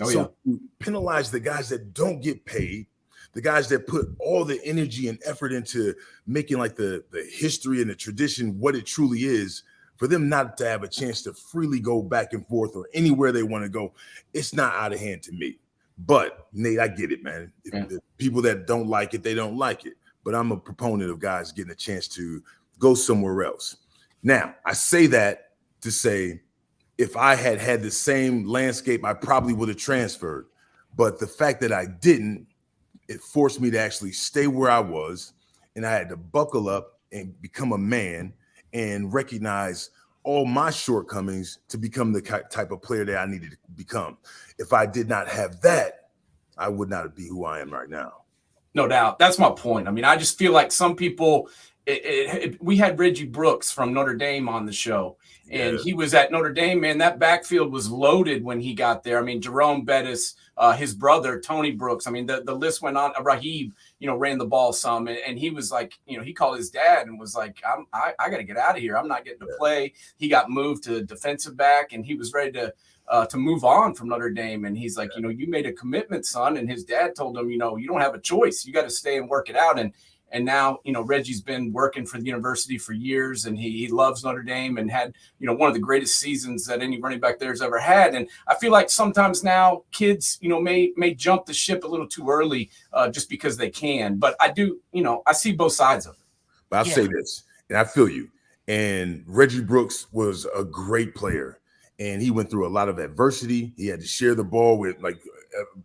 Oh, so you penalize the guys that don't get paid, the guys that put all the energy and effort into making the history and the tradition what it truly is, for them not to have a chance to freely go back and forth or anywhere they want to go. It's not out of hand to me. But Nate, I get it, man. The people that don't like it, they don't like it. But I'm a proponent of guys getting a chance to go somewhere else. Now, I say that to say, if I had the same landscape, I probably would have transferred. But the fact that I didn't, it forced me to actually stay where I was. And I had to buckle up and become a man and recognize all my shortcomings to become the type of player that I needed to become. If I did not have that, I would not be who I am right now. No doubt. That's my point. I mean, I just feel like some people, we had Reggie Brooks from Notre Dame on the show, and he was at Notre Dame, man. That backfield was loaded when he got there. I mean, Jerome Bettis, his brother, Tony Brooks. I mean, the list went on. Raheem, ran the ball some, and he was like, he called his dad and was like, I got to get out of here. I'm not getting to play. He got moved to defensive back, and he was ready to move on from Notre Dame. And he's like, you made a commitment, son. And his dad told him, you don't have a choice. You got to stay and work it out. And now, Reggie's been working for the university for years, and he loves Notre Dame and had, one of the greatest seasons that any running back there's ever had. And I feel like sometimes now kids, may jump the ship a little too early just because they can. But I do, I see both sides of it. But I'll say this, and I feel you. And Reggie Brooks was a great player, and he went through a lot of adversity. He had to share the ball with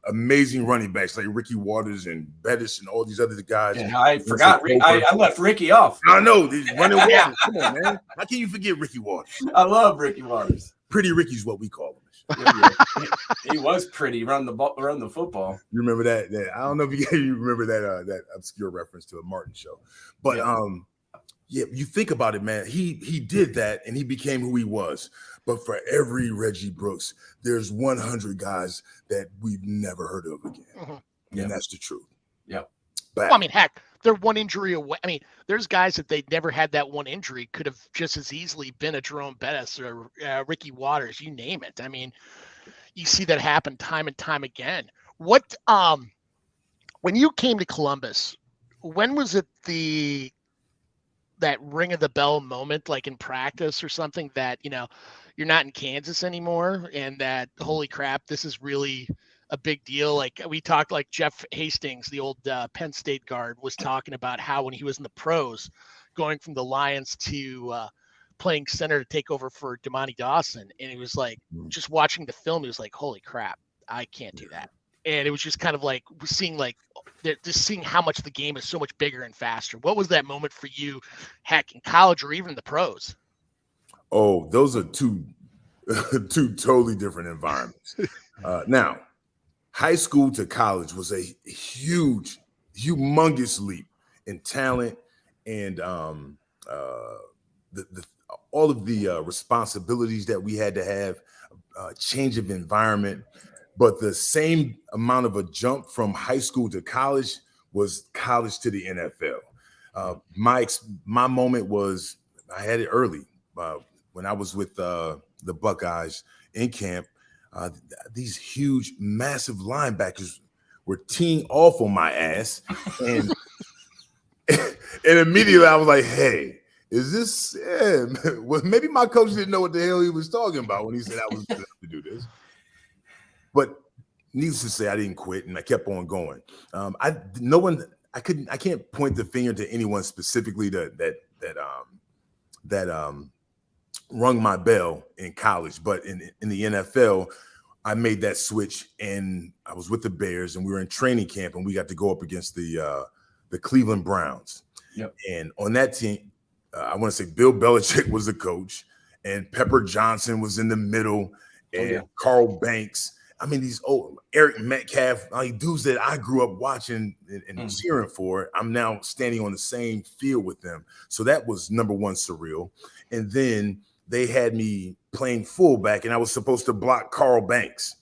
amazing running backs like Ricky Waters and Bettis and all these other guys. Yeah, I forgot. I left Ricky off. I know. Running Waters. Come on, man. How can you forget Ricky Waters? I love Ricky Waters. Pretty Ricky's what we call him. Yeah. He was pretty. Run the football. You remember that? I don't know if you remember that obscure reference to a Martin show, but yeah, you think about it, man. He did that, and he became who he was. But for every Reggie Brooks, there's 100 guys that we've never heard of again, and that's the truth. Yep. Well, I mean, heck, they're one injury away. I mean, there's guys that they never had that one injury could have just as easily been a Jerome Bettis or Ricky Waters, you name it. I mean, you see that happen time and time again. What when you came to Columbus, when was it that ring of the bell moment, like in practice or something, that you're not in Kansas anymore, and that holy crap, this is really a big deal? Like we talked, like Jeff Hastings, the old Penn State guard, was talking about how when he was in the pros, going from the Lions to playing center to take over for Damani Dawson, and he was like, just watching the film, he was like, holy crap, I can't do that. And it was just kind of like seeing how much the game is so much bigger and faster. What was that moment for you, heck, in college or even the pros? Oh, those are two totally different environments. Now, high school to college was a humongous leap in talent and all of the responsibilities that we had to have, change of environment. But the same amount of a jump from high school to college was college to the NFL. My moment was, I had it early when I was with the Buckeyes in camp. These huge, massive linebackers were teeing off on my ass, and and immediately I was like, "Hey, is this?" Well, maybe my coach didn't know what the hell he was talking about when he said I was going to do this. But needless to say, I didn't quit, and I kept on going. I can't point the finger to anyone specifically that rung my bell in college, but in the NFL, I made that switch, and I was with the Bears, and we were in training camp, and we got to go up against the Cleveland Browns. Yep. And on that team, I want to say Bill Belichick was the coach, and Pepper Johnson was in the middle, and Carl Banks. I mean, these old Eric Metcalf, dudes that I grew up watching and cheering for. I'm now standing on the same field with them. So that was number one, surreal. And then they had me playing fullback, and I was supposed to block Carl Banks.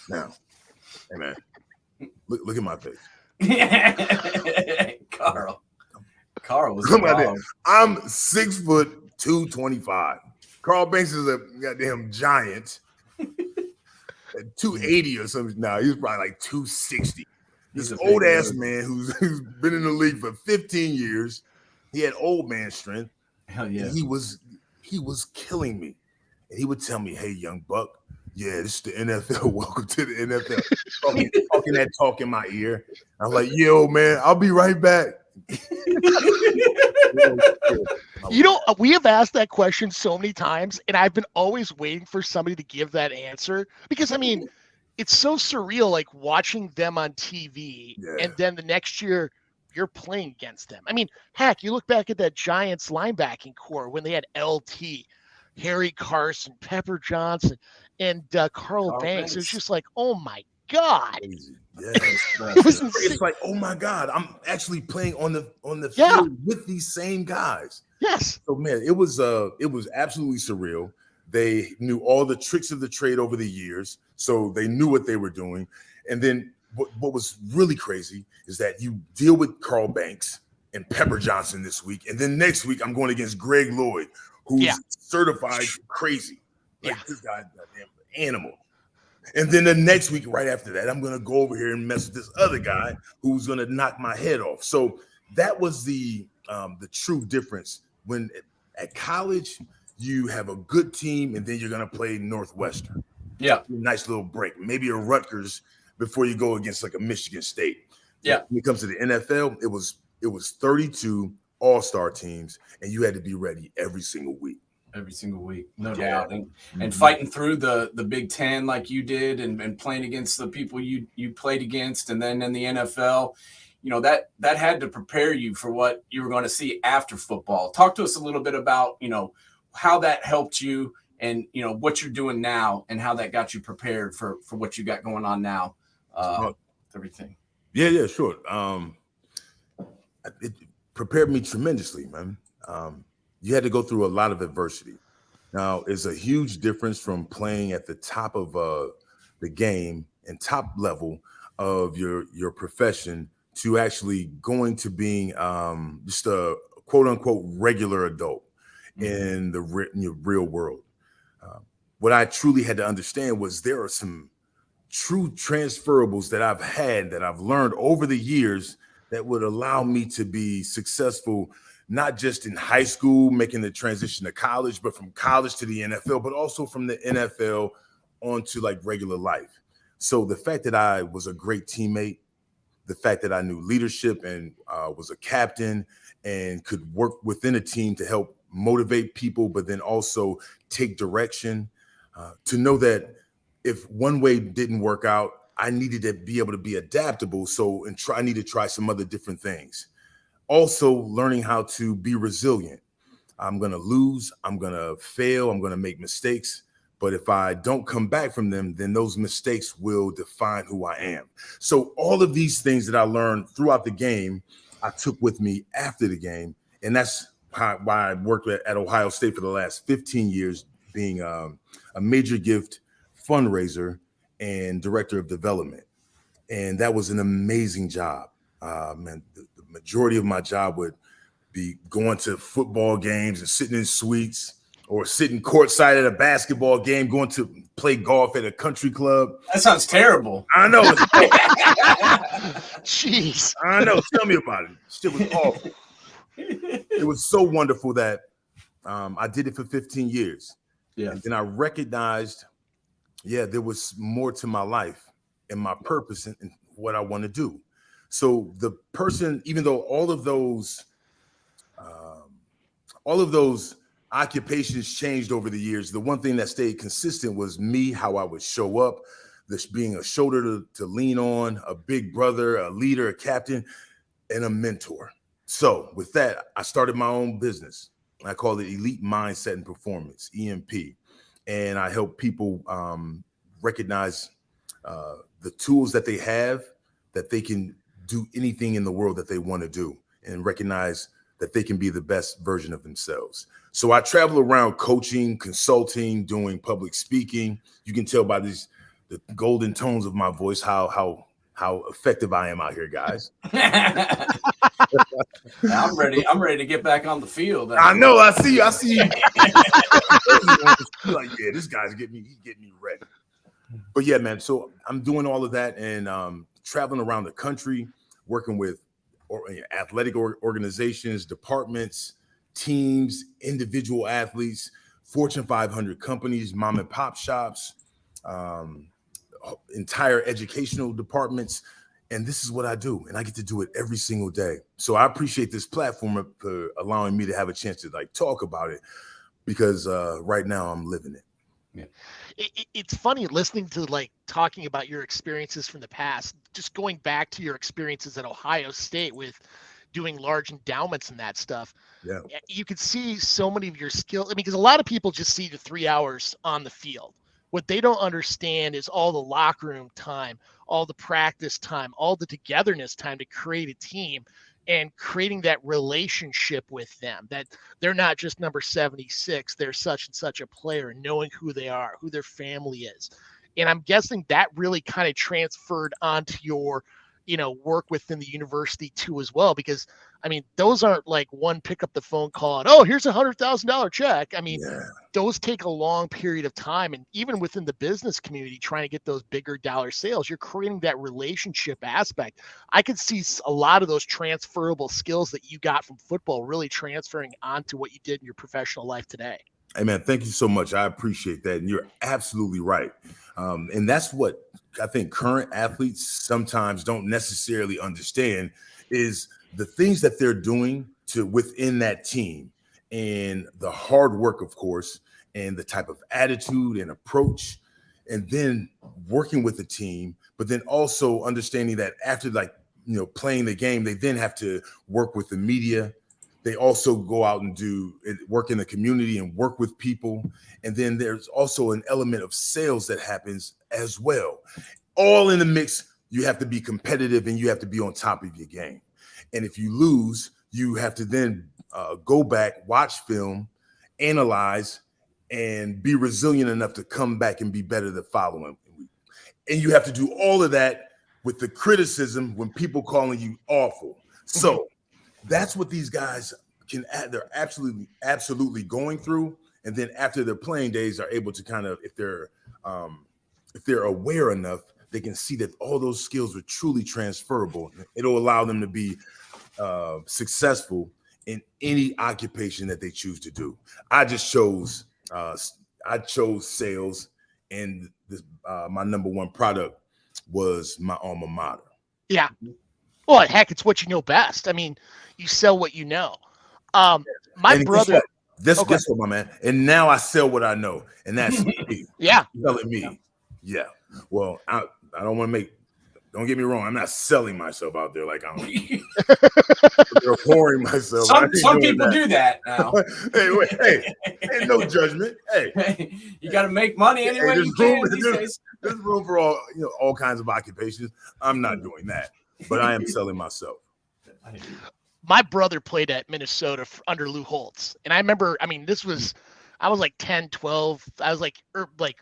Now, hey man, look at my face. Carl was I'm 6 foot 225. Carl Banks is a goddamn giant. 280 or something. No, he was probably like 260. This old ass man who's been in the league for 15 years. He had old man strength. Hell yeah. And he was killing me. And he would tell me, "Hey, young buck, yeah, this is the NFL. Welcome to the NFL." talking that talk in my ear. I was like, "Yo, man, I'll be right back." We have asked that question so many times, and I've been always waiting for somebody to give that answer, because I mean, it's so surreal, like watching them on TV, and then the next year you're playing against them. I mean, heck, you look back at that Giants linebacking core when they had LT, Harry Carson, Pepper Johnson, and Carl Banks. It was just like, oh my God. Yeah. It's like, oh my God, I'm actually playing on the field with these same guys. Yes. So man, it was absolutely surreal. They knew all the tricks of the trade over the years, so they knew what they were doing. And then what was really crazy is that you deal with Carl Banks and Pepper Johnson this week, and then next week I'm going against Greg Lloyd, who's certified crazy. Like this guy's a goddamn animal. And then the next week, right after that, I'm going to go over here and mess with this other guy who's going to knock my head off. So that was the true difference. When at college, you have a good team, and then you're going to play Northwestern. Yeah. Nice little break. Maybe a Rutgers before you go against like a Michigan State. Yeah. When it comes to the NFL, it was 32 all-star teams, and you had to be ready every single week. Every single week, no doubt. And fighting through the Big Ten like you did, and playing against the people you played against, and then in the NFL, that had to prepare you for what you were going to see after football. Talk to us a little bit about, how that helped you and what you're doing now and how that got you prepared for what you got going on now. Everything. Yeah, sure. It prepared me tremendously, man. You had to go through a lot of adversity. Now, it's a huge difference from playing at the top of the game and top level of your profession to actually going to being just a quote unquote regular adult in the real world. What I truly had to understand was there are some true transferables that I've learned over the years that would allow me to be successful, not just in high school, making the transition to college, but from college to the NFL, but also from the NFL onto like regular life. So the fact that I was a great teammate, the fact that I knew leadership and was a captain and could work within a team to help motivate people, but then also take direction, to know that if one way didn't work out, I needed to be able to be adaptable. I need to try some other different things. Also learning how to be resilient. I'm going to lose, I'm going to fail, I'm going to make mistakes. But if I don't come back from them, then those mistakes will define who I am. So all of these things that I learned throughout the game, I took with me after the game. And that's why I worked at Ohio State for the last 15 years, being a major gift fundraiser and director of development. And that was an amazing job. Man, the majority of my job would be going to football games and sitting in suites, or sitting courtside at a basketball game, going to play golf at a country club. That sounds terrible. I know. Jeez. I know. Tell me about it. Shit was awful. It was so wonderful that I did it for 15 years. Yeah. And then I recognized, there was more to my life and my purpose and what I want to do. So the person, even though all of those occupations changed over the years, the one thing that stayed consistent was me, how I would show up, this being a shoulder to lean on, a big brother, a leader, a captain, and a mentor. So with that, I started my own business. I call it Elite Mindset and Performance, EMP. And I help people recognize the tools that they have, that they can do anything in the world that they want to do, and recognize that they can be the best version of themselves. So I travel around coaching, consulting, doing public speaking. You can tell by the golden tones of my voice how effective I am out here, guys. I'm ready to get back on the field. I know. I see you. Like, yeah, this guy's getting me ready. But yeah, man. So I'm doing all of that and traveling around the country, working with athletic organizations, departments, teams, individual athletes, Fortune 500 companies, mom and pop shops, entire educational departments. And this is what I do. And I get to do it every single day. So I appreciate this platform for allowing me to have a chance to talk about it, because right now I'm living it. Yeah. It's funny listening to talking about your experiences from the past, just going back to your experiences at Ohio State with doing large endowments and that stuff. Yeah. You could see so many of your skills. Because a lot of people just see the 3 hours on the field. What they don't understand is all the locker room time, all the practice time, all the togetherness time to create a team, and creating that relationship with them, that they're not just number 76, they're such and such a player, knowing who they are, who their family is. And I'm guessing that really kind of transferred onto your, work within the university too as well, because those aren't one pick up the phone call and, oh, here's $100,000 check. Those take a long period of time. And even within the business community, trying to get those bigger dollar sales, you're creating that relationship aspect. I could see a lot of those transferable skills that you got from football really transferring onto what you did in your professional life today. Hey, man, thank you so much. I appreciate that. And you're absolutely right. And that's what I think current athletes sometimes don't necessarily understand, is the things that they're doing within that team, and the hard work, of course, and the type of attitude and approach, and then working with the team, but then also understanding that after playing the game, they then have to work with the media. They also go out and do work in the community and work with people. And then there's also an element of sales that happens as well. All in the mix, you have to be competitive and you have to be on top of your game. And if you lose, you have to then go back, watch film, analyze, and be resilient enough to come back and be better the following week. And you have to do all of that with the criticism when people calling you awful. So that's what these guys they're absolutely going through. And then after their playing days are able to kind of, if they're aware enough, they can see that all those skills are truly transferable. It'll allow them to be successful in any occupation that they choose to do. I chose sales, and my number one product was my alma mater. Yeah. Well, heck, it's what you know best. I mean, you sell what you know. My brother. Guess what, my man? And now I sell what I know, and that's me. Yeah. Selling me. Yeah. Well, I don't want to make. Don't get me wrong. I'm not selling myself out there like I'm. They're whoring myself. Some people do that now. Hey, ain't no judgment. Hey, you got to make money anyway. There's room for all kinds of occupations. I'm not doing that, but I am selling myself. My brother played at Minnesota under Lou Holtz. And I remember, I was like 10, 12. I was like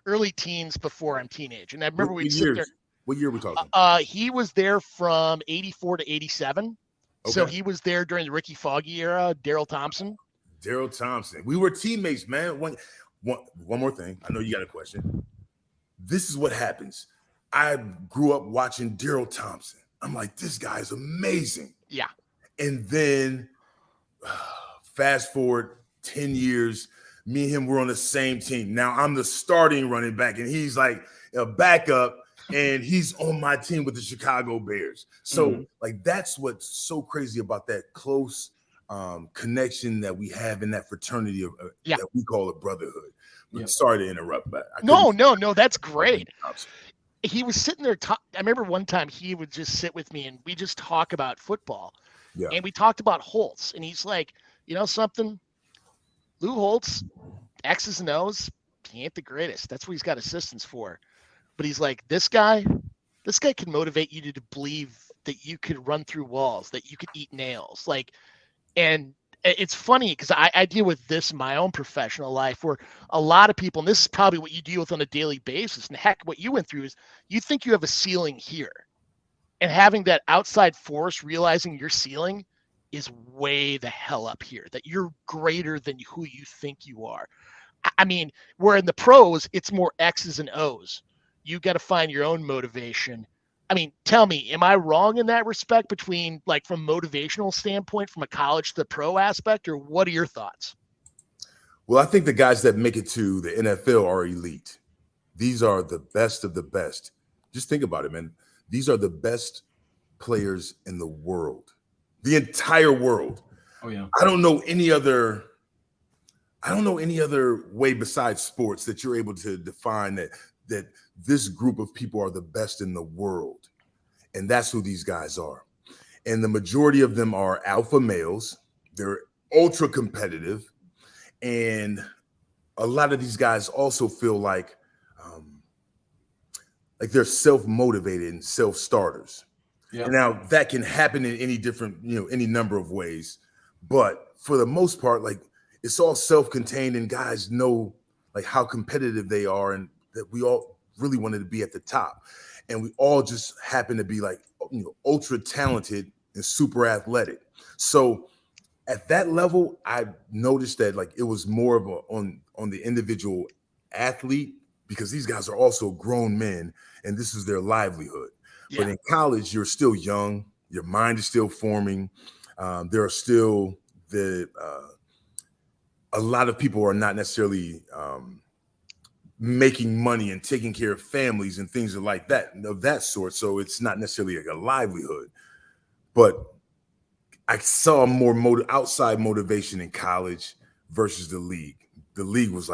early teens before I'm teenage. And I remember we'd sit there. What year are we talking? He was there from 84 to 87. Okay. So he was there during the Ricky Foggy era, Daryl Thompson. We were teammates, man. One more thing. I know you got a question. This is what happens. I grew up watching Daryl Thompson. I'm like, this guy is amazing. Yeah. And then fast forward 10 years, me and him were on the same team. Now I'm the starting running back, and he's like a backup, and he's on my team with the Chicago Bears. So like that's what's so crazy about that close connection that we have in that fraternity of that we call a brotherhood. Sorry to interrupt, but no, that's great. He was sitting there. I remember one time he would just sit with me and we just talk about football. Yeah. And we talked about Holtz, and he's like, you know something? Lou Holtz, X's and O's, he ain't the greatest. That's what he's got assistants for. But he's like, this guy can motivate you to believe that you could run through walls, that you could eat nails. And it's funny because I deal with this in my own professional life where a lot of people, and this is probably what you deal with on a daily basis, and heck, what you went through is you think you have a ceiling here. And having that outside force, realizing your ceiling is way the hell up here, that you're greater than who you think you are. I mean, where in the pros, it's more X's and O's. You got to find your own motivation. I mean, tell me, am I wrong in that respect between from motivational standpoint, from a college to the pro aspect, or what are your thoughts? Well, I think the guys that make it to the NFL are elite. These are the best of the best. Just think about it, man. These are the best players in the world, the entire world. Oh yeah. I don't know any other way besides sports that you're able to define that this group of people are the best in the world. And that's who these guys are. And the majority of them are alpha males. They're ultra competitive. And a lot of these guys also feel like they're self-motivated and self-starters. Yeah. And now that can happen in any different, any number of ways. But for the most part, it's all self-contained, and guys know how competitive they are, and that we all really wanted to be at the top. And we all just happen to be ultra talented and super athletic. So at that level, I noticed that it was more of on the individual athlete, because these guys are also grown men and this is their livelihood. Yeah. But in college, you're still young. Your mind is still forming. There are still a lot of people are not necessarily making money and taking care of families and things like that, of that sort. So it's not necessarily a livelihood. But I saw more outside motivation in college versus the league. The league was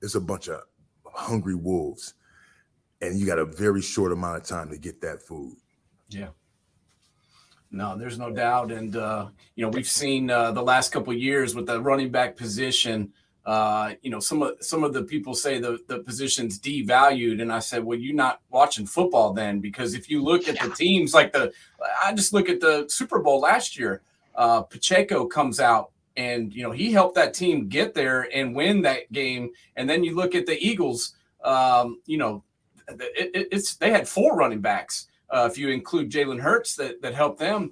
it's a bunch of hungry wolves, and you got a very short amount of time to get that food. Yeah. No, there's no doubt. And, we've seen the last couple of years with the running back position, some of the people say the position's devalued. And I said, well, you're not watching football then, because if you look at the teams I just look at the Super Bowl last year, Pacheco comes out and, he helped that team get there and win that game. And then you look at the Eagles, they had 4 running backs. If you include Jalen Hurts, that helped them,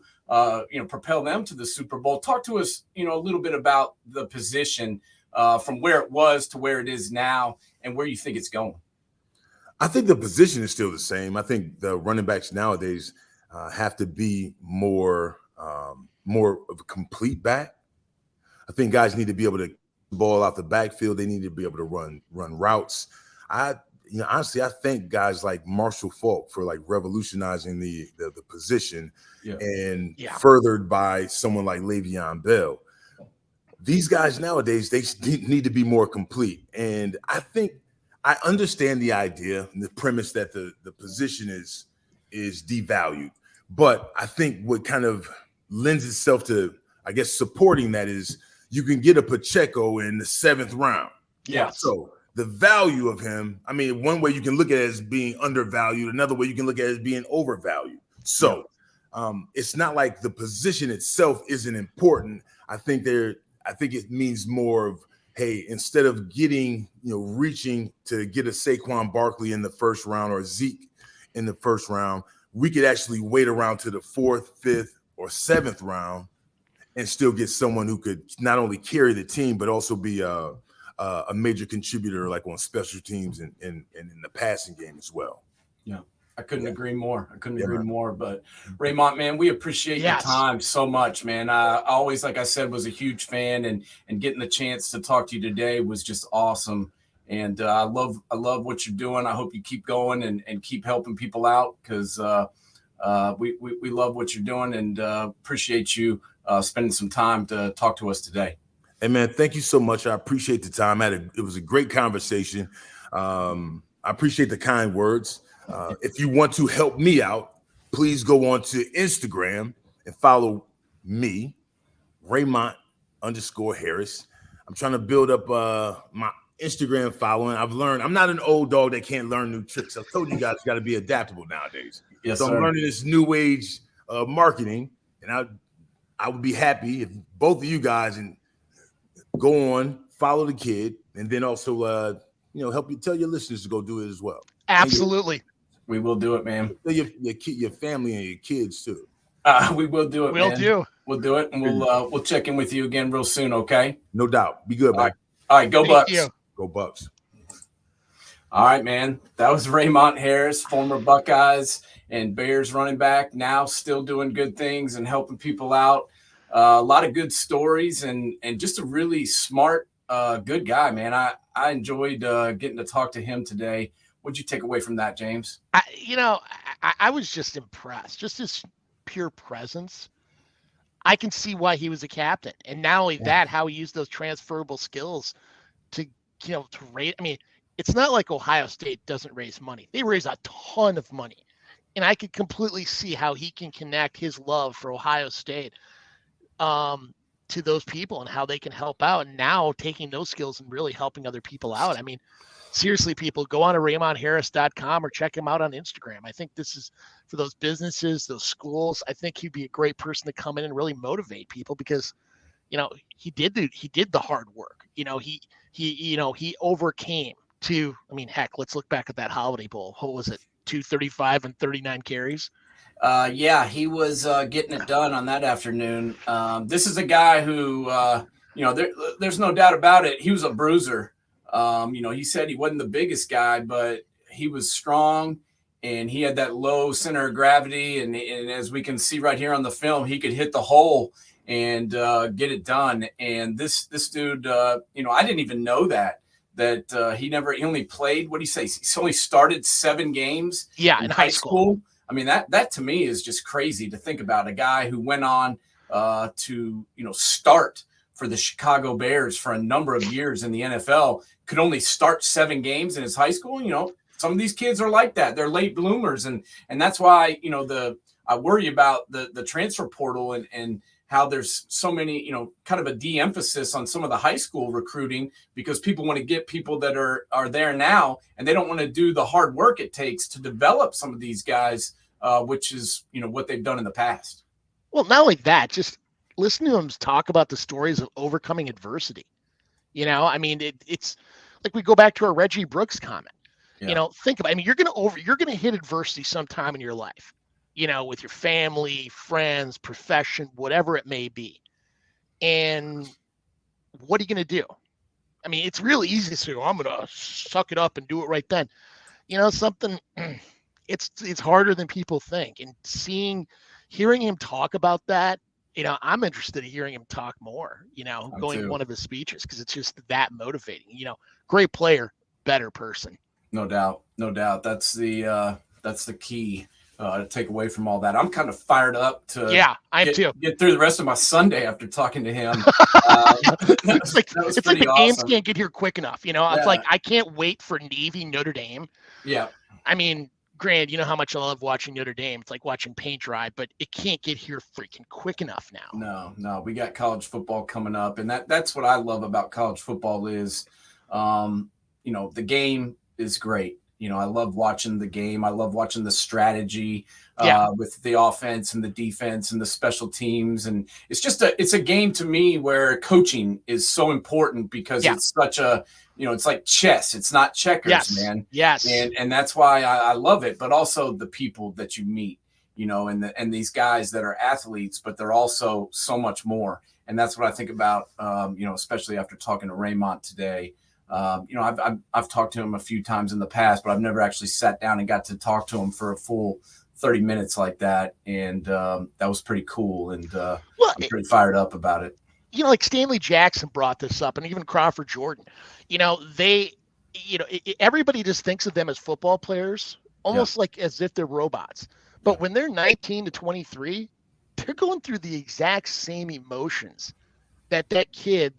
propel them to the Super Bowl. Talk to us, a little bit about the position from where it was to where it is now and where you think it's going. I think the position is still the same. I think the running backs nowadays have to be more of a complete back. I think guys need to be able to ball out the backfield. They need to be able to run routes. Honestly, I thank guys like Marshall Faulk for like revolutionizing the position, and furthered by someone like Le'Veon Bell. These guys nowadays, they need to be more complete. And I think I understand the idea and the premise that the position is devalued. But I think what kind of lends itself to, I guess, supporting that is you can get a Pacheco in the 7th round. Yeah. So the value of him, I mean, one way you can look at it as being undervalued, another way you can look at it as being overvalued. So it's not like the position itself isn't important. I think it means more of, hey, instead of getting, reaching to get a Saquon Barkley in the 1st round or Zeke in the 1st round, we could actually wait around to the 4th, 5th, or 7th round and still get someone who could not only carry the team, but also be a major contributor, like on special teams and in the passing game as well. Yeah, I couldn't agree more. But Raymont, man, we appreciate your time so much, man. I always, like I said, was a huge fan, and getting the chance to talk to you today was just awesome. And I love what you're doing. I hope you keep going and keep helping people out, because we love what you're doing, and appreciate you spending some time to talk to us today. Hey, man, thank you so much. I appreciate the time. It was a great conversation. I appreciate the kind words. If you want to help me out, please go on to Instagram and follow me, Raymont_Harris. I'm trying to build up my Instagram following. I've learned I'm not an old dog that can't learn new tricks. I've told you guys got to be adaptable nowadays. Yes, so sir. I'm learning this new age marketing, and I would be happy if both of you guys and go on, follow the kid, and then also help you tell your listeners to go do it as well. Absolutely. We will do it, man. Your family and your kids too. We will do it. We'll do it, and we'll check in with you again real soon. Okay. No doubt. Be good, man. All right. Go Bucks. Go Bucks. All right, man. That was Raymont Harris, former Buckeyes and Bears running back, now still doing good things and helping people out. A lot of good stories and just a really smart, good guy, man. I enjoyed getting to talk to him today. What'd you take away from that, James? I was just impressed. Just his pure presence. I can see why he was a captain. And not only that, how he used those transferable skills to raise. I mean, it's not like Ohio State doesn't raise money. They raise a ton of money. And I could completely see how he can connect his love for Ohio State to those people and how they can help out. And now taking those skills and really helping other people out. I mean, seriously, people, go on to RaymontHarris.com or check him out on Instagram. I think this is for those businesses, those schools. I think he'd be a great person to come in and really motivate people because, he did the hard work. He overcame to, heck, let's look back at that Holiday Bowl. What was it? 235 and 39 carries. He was getting it done on that afternoon. This is a guy who, there's no doubt about it. He was a bruiser. He said he wasn't the biggest guy, but he was strong and he had that low center of gravity. And as we can see right here on the film, he could hit the hole and get it done. And this dude, I didn't even know that he only played, what do you say? He only started 7 games in high school. I mean, that to me is just crazy to think about. A guy who went on to, start for the Chicago Bears for a number of years in the NFL could only start 7 games in his high school. Some of these kids are like that. They're late bloomers. And that's why, I worry about the transfer portal and how there's so many, kind of a de-emphasis on some of the high school recruiting because people want to get people that are there now, and they don't want to do the hard work it takes to develop some of these guys, which is, what they've done in the past. Well, not only that, just listen to them talk about the stories of overcoming adversity. I mean, it's like we go back to our Reggie Brooks comment. Yeah. Think about, you're going to hit adversity sometime in your life, with your family, friends, profession, whatever it may be. And what are you going to do? I mean, it's really easy to say, I'm going to suck it up and do it right then. Something, it's harder than people think. And hearing him talk about that, I'm interested in hearing him talk more, going to one of his speeches, because it's just that motivating. Great player, better person. No doubt. That's the key to take away from all that. I'm kind of fired up to get through the rest of my Sunday after talking to him. It's like the games can't get here quick enough. It's like I can't wait for Navy Notre Dame. Yeah. I mean, Grant, you know how much I love watching Notre Dame. It's like watching paint dry, but it can't get here freaking quick enough now. No, we got college football coming up, and that's what I love about college football is, the game is great. I love watching the game. I love watching the strategy with the offense and the defense and the special teams. And it's a game to me where coaching is so important because it's such a, it's like chess. It's not checkers, man. Yes. And that's why I love it, but also the people that you meet, and these guys that are athletes, but they're also so much more. And that's what I think about, especially after talking to Raymont today. I've talked to him a few times in the past, but I've never actually sat down and got to talk to him for a full 30 minutes like that. And that was pretty cool. And I'm pretty fired up about it. Like Stanley Jackson brought this up, and even Crawford Jordan, everybody just thinks of them as football players, almost like as if they're robots. But when they're 19 to 23, they're going through the exact same emotions that kid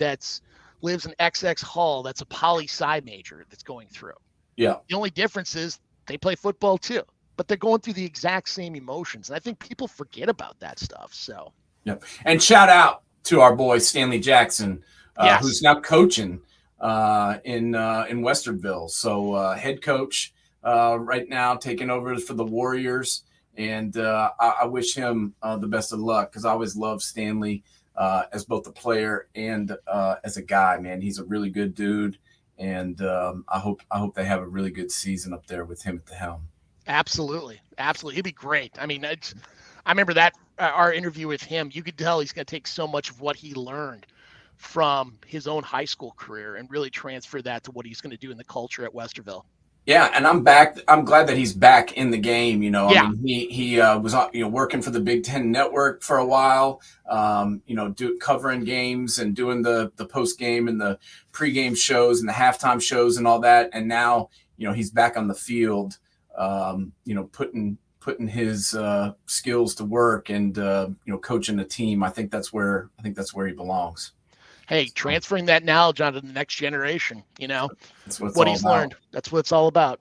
lives in XX Hall that's a poli-sci major that's going through. Yeah. The only difference is they play football too, but they're going through the exact same emotions. And I think people forget about that stuff. So, And shout out to our boy Stanley Jackson, who's now coaching in Westerville. So head coach right now, taking over for the Warriors. And I wish him the best of luck, because I always love Stanley. As both a player and as a guy, man, he's a really good dude, and I hope they have a really good season up there with him at the helm. Absolutely, he'd be great. I mean, I remember that our interview with him. You could tell he's going to take so much of what he learned from his own high school career and really transfer that to what he's going to do in the culture at Westerville. Yeah, and I'm back. I'm glad that he's back in the game. I mean, he was working for the Big Ten Network for a while. Covering games and doing the post game and the pregame shows and the halftime shows and all that. And now he's back on the field. Putting his skills to work and coaching a team. I think that's where he belongs. Hey, transferring that knowledge onto the next generation, that's what he's learned. That's what it's all about.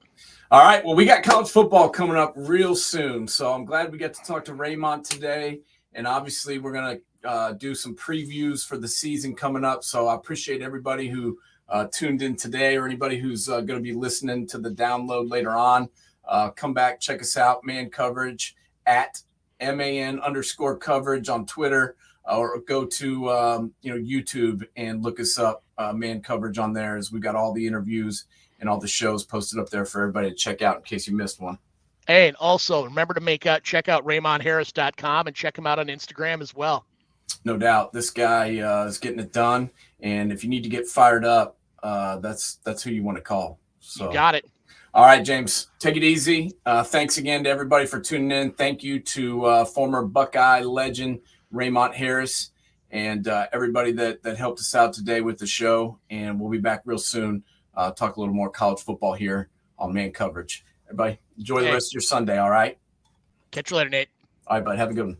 All right. Well, we got college football coming up real soon. So I'm glad we get to talk to Raymont today. And obviously we're going to do some previews for the season coming up. So I appreciate everybody who tuned in today, or anybody who's going to be listening to the download later on. Come back, check us out, Man Coverage at MAN_coverage on Twitter. Or go to YouTube and look us up, Man Coverage on there, as we got all the interviews and all the shows posted up there for everybody to check out in case you missed one. Hey, and also remember to check out RaymontHarris.com and check him out on Instagram as well. No doubt, this guy is getting it done, and if you need to get fired up, that's who you want to call. So you got it. All right, James, take it easy. Thanks again to everybody for tuning in. Thank you to former Buckeye legend Raymont Harris, and everybody that helped us out today with the show. And we'll be back real soon. Talk a little more college football here on Man Coverage. Everybody, enjoy the rest of your Sunday, all right? Catch you later, Nate. All right, bud. Have a good one.